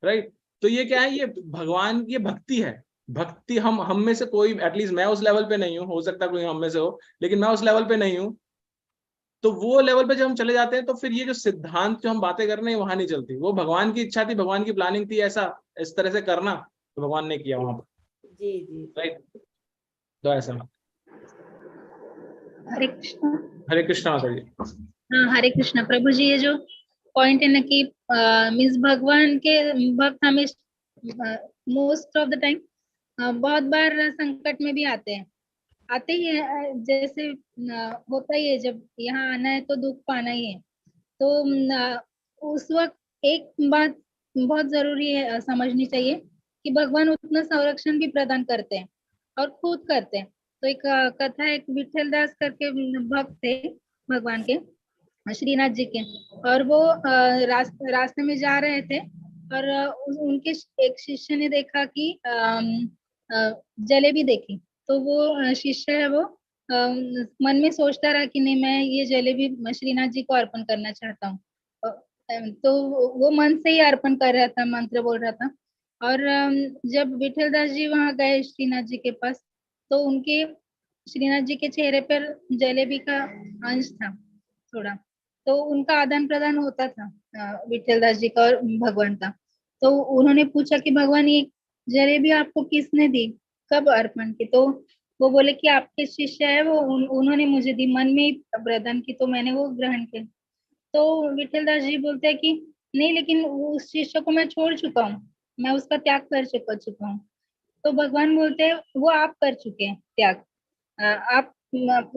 राइट। तो ये क्या है, ये भगवान की भक्ति है। भक्ति हम में से कोई, एटलीस्ट मैं उस लेवल पे नहीं हूँ, हो सकता है कोई हम में से हो, लेकिन मैं उस लेवल पे नहीं हूँ। तो वो लेवल पे जब हम चले जाते हैं तो फिर ये जो सिद्धांत जो हम बातें कर रहे हैं वहां नहीं चलती। वो भगवान की इच्छा थी, भगवान की प्लानिंग थी ऐसा इस तरह से करना, तो भगवान ने किया वहां पर जी राइट। तो ऐसा। हरे कृष्णा। हरे कृष्णा माता जी। हाँ हरे कृष्णा प्रभु जी। ये जो पॉइंट है ना कि मीन्स भगवान के भक्त हमेशा मोस्ट ऑफ द टाइम बहुत बार संकट में भी आते ही है। जैसे होता ही है, जब यहाँ आना है तो दुख पाना ही है। तो उस वक्त एक बात बहुत जरूरी है समझनी चाहिए कि भगवान उतना संरक्षण भी प्रदान करते हैं और खुद करते हैं। तो एक कथा है, एक विठल दास करके भक्त थे भगवान के, श्रीनाथ जी के, और वो रास्ते में जा रहे थे और उनके एक शिष्य ने देखा कि जलेबी देखी। तो वो शिष्य है वो मन में सोचता रहा कि नहीं मैं ये जलेबी श्रीनाथ जी को अर्पण करना चाहता हूँ। तो वो मन से ही अर्पण कर रहा था, मंत्र बोल रहा था। और जब विठल दास जी वहां गए श्रीनाथ जी के पास, तो उनके श्रीनाथ जी के चेहरे पर जलेबी का अंश था थोड़ा, तो उनका आदान प्रदान होता था विठल दास जी का और भगवान का। तो उन्होंने पूछा कि भगवान ये जलेबी आपको किसने दी, कब अर्पण की? तो वो बोले कि आपके शिष्य है वो, उन्होंने मुझे दी, मन में ही प्रदान की, तो मैंने वो ग्रहण किया। तो विठल दास जी बोलते हैं कि नहीं, लेकिन उस शिष्य को मैं छोड़ चुका हूँ, मैं उसका त्याग कर चुका हूँ। तो भगवान बोलते हैं वो आप कर चुके हैं त्याग, आप,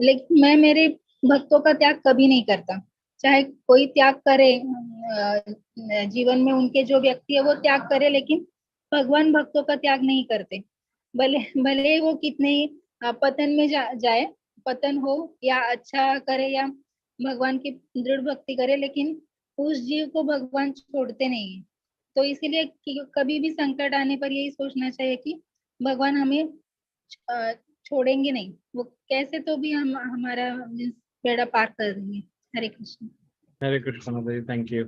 लेकिन मैं मेरे भक्तों का त्याग कभी नहीं करता। चाहे कोई त्याग करे जीवन में, उनके जो व्यक्ति है वो त्याग करे, लेकिन भगवान भक्तों का त्याग नहीं करते। भले भले वो कितने ही पतन में जाए, पतन हो या अच्छा करे या भगवान की दृढ़ भक्ति करे, लेकिन उस जीव को भगवान छोड़ते नहीं है। तो इसीलिए कभी भी संकट आने पर यही सोचना चाहिए कि भगवान हमें छोड़ेंगे नहीं, वो कैसे तो भी हम हमारा बेड़ा पार कर देंगे। हरे कृष्ण। हरे कृष्ण माता जी, थैंक यू।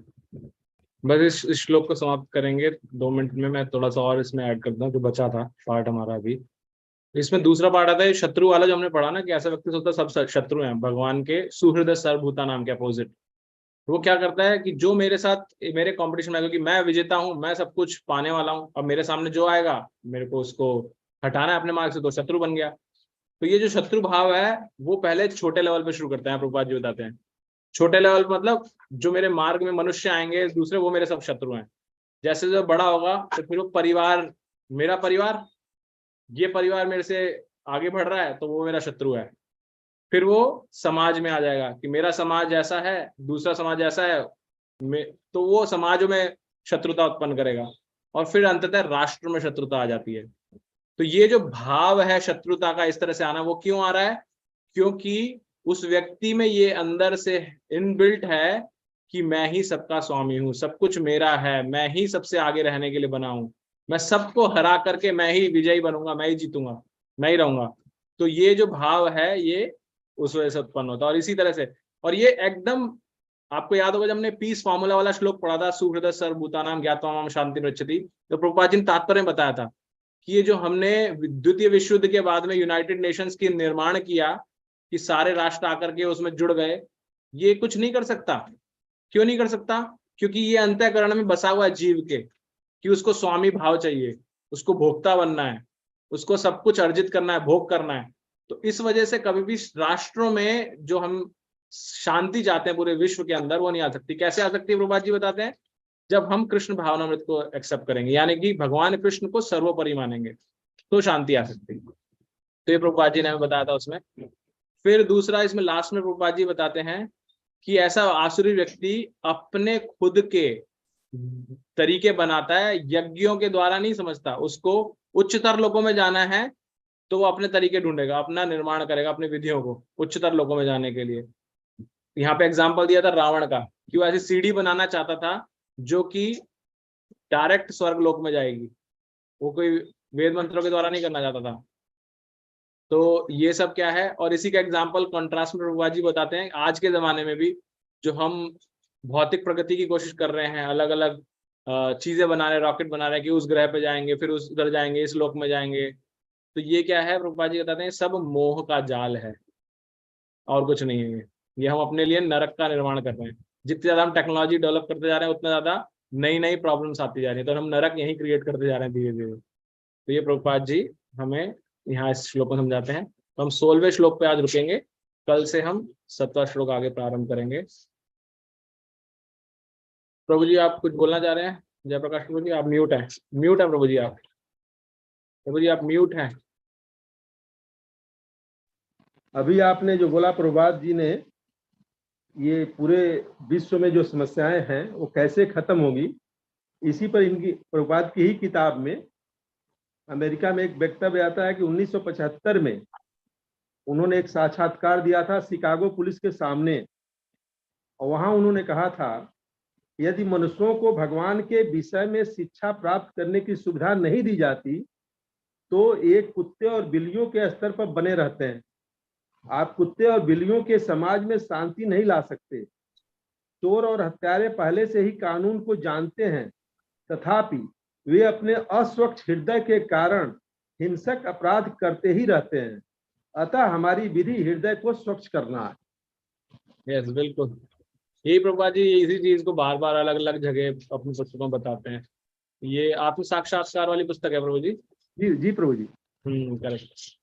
बस इस श्लोक को समाप्त करेंगे 2 मिनट में। मैं थोड़ा सा और इसमें ऐड कर दूं जो बचा था पार्ट हमारा अभी। इसमें दूसरा पार्ट आता है शत्रु वाला, जो हमने पढ़ा ना कि ऐसा व्यक्ति सोचता है सब शत्रु हैं, भगवान के सुहृदय सर्वभूता नाम के अपोजिट। वो क्या करता है कि जो मेरे साथ मेरे कंपटीशन में, क्योंकि मैं विजेता हूं, मैं सब कुछ पाने वाला हूं, अब मेरे सामने जो आएगा मेरे को उसको हटाना है अपने मार्ग से, तो शत्रु बन गया। तो ये जो शत्रु भाव है वो पहले छोटे लेवल पे शुरू करते हैं, प्रभुपाद जी बताते हैं। छोटे लेवल मतलब जो मेरे मार्ग में मनुष्य आएंगे दूसरे, वो मेरे सब शत्रु हैं। जैसे जब बड़ा होगा तो फिर वो परिवार, मेरा परिवार, ये परिवार मेरे से आगे बढ़ रहा है तो वो मेरा शत्रु है। फिर वो समाज में आ जाएगा कि मेरा समाज ऐसा है, दूसरा समाज ऐसा है, तो वो समाजों में शत्रुता उत्पन्न करेगा, और फिर अंततः राष्ट्र में शत्रुता आ जाती है। तो ये जो भाव है शत्रुता का इस तरह से आना, वो क्यों आ रहा है? क्योंकि उस व्यक्ति में ये अंदर से इनबिल्ट है कि मैं ही सबका स्वामी हूँ, सब कुछ मेरा है, मैं ही सबसे आगे रहने के लिए बना हूँ, मैं सबको हरा करके मैं ही विजयी बनूंगा, मैं ही जीतूंगा, मैं ही रहूंगा। तो ये जो भाव है ये उस वजह से उत्पन्न होता है। और इसी तरह से, और ये एकदम आपको याद होगा जब हमने पीस फॉर्मूला वाला श्लोक पढ़ा था, सुहृदय सर्वभूतानां ज्ञात्वा मां शांतिं पृच्छति, तो प्रभुपाद जी ने तात्पर्य बताया था कि ये जो हमने द्वितीय विश्व युद्ध के बाद में यूनाइटेड नेशंस की निर्माण किया कि सारे राष्ट्र आकर के उसमें जुड़ गए, ये कुछ नहीं कर सकता। क्यों नहीं कर सकता? क्योंकि ये अंतःकरण में बसा हुआ है जीव के, कि उसको स्वामी भाव चाहिए, उसको भोक्ता बनना है, उसको सब कुछ अर्जित करना है, भोग करना है। तो इस वजह से कभी भी राष्ट्रों में जो हम शांति चाहते हैं पूरे विश्व के अंदर, वो नहीं आ सकती। कैसे आ सकती है प्रभुपाद जी बताते हैं? जब हम कृष्ण भावनामृत को एक्सेप्ट करेंगे, यानी कि भगवान कृष्ण को सर्वोपरि मानेंगे, तो शांति आ सकती है। तो ये प्रभुपाद जी ने हमें बताया था उसमें। फिर दूसरा इसमें लास्ट में प्रभुपाद जी बताते हैं कि ऐसा आसुरी व्यक्ति अपने खुद के तरीके बनाता है, यज्ञों के द्वारा नहीं समझता। उसको उच्चतर लोकों में जाना है तो वो अपने तरीके ढूंढेगा, अपना निर्माण करेगा अपनी विधियों को उच्चतर लोकों में जाने के लिए। यहाँ पे एग्जाम्पल दिया था रावण का, कि वो ऐसी सीढ़ी बनाना चाहता था जो कि डायरेक्ट स्वर्ग लोक में जाएगी, वो कोई वेद मंत्रों के द्वारा नहीं करना चाहता था। तो ये सब क्या है, और इसी का एग्जाम्पल कॉन्ट्रास्ट में प्रभुपाद जी बताते हैं आज के जमाने में भी जो हम भौतिक प्रगति की कोशिश कर रहे हैं, अलग अलग चीजें बना रहे हैं, रॉकेट बना रहे हैं कि उस ग्रह पे जाएंगे, फिर उस उधर जाएंगे, इस लोक में जाएंगे। तो ये क्या है, प्रभुपाद जी बताते हैं सब मोह का जाल है और कुछ नहीं है। ये हम अपने लिए नरक का निर्माण कर रहे हैं। जितने ज्यादा हम टेक्नोलॉजी डेवलप करते जा रहे हैं, उतना ज्यादा नई नई प्रॉब्लम्स आती जा रही है, तो हम नरक यहीं क्रिएट करते जा रहे हैं धीरे धीरे। तो ये प्रभुपाद जी हमें यहाँ इस श्लोक को समझाते हैं। तो हम 16वें श्लोक पे आज रुकेंगे, कल से हम 7वां श्लोक आगे प्रारंभ करेंगे। प्रभु जी आप कुछ बोलना चाह रहे हैं? जयप्रकाश प्रभु जी आप म्यूट है, म्यूट है प्रभु जी आप, प्रभु जी आप म्यूट हैं। अभी आपने जो बोला प्रभुपाद जी ने, ये पूरे विश्व में जो समस्याएं हैं वो कैसे खत्म होगी, इसी पर इनकी प्रभुपाद की ही किताब में अमेरिका में एक वक्तव्य आता है कि 1975 में उन्होंने एक साक्षात्कार दिया था शिकागो पुलिस के सामने, और वहां उन्होंने कहा था यदि मनुष्यों को भगवान के विषय में शिक्षा प्राप्त करने की सुविधा नहीं दी जाती तो एक कुत्ते और बिल्लियों के स्तर पर बने रहते हैं। आप कुत्ते और बिल्लियों के समाज में शांति नहीं ला सकते। चोर और हत्यारे पहले से ही कानून को जानते हैं, तथापि वे अपने अस्वच्छ हृदय के कारण हिंसक अपराध करते ही रहते हैं। अतः हमारी विधि हृदय को स्वच्छ करना है। यस बिल्कुल, यही प्रभुपाद जी इसी चीज को बार बार अलग अलग जगह अपनी पुस्तकों में बताते हैं। ये आत्म साक्षात्कार वाली पुस्तक है प्रभु जी? जी जी प्रभु जी। करेक्ट।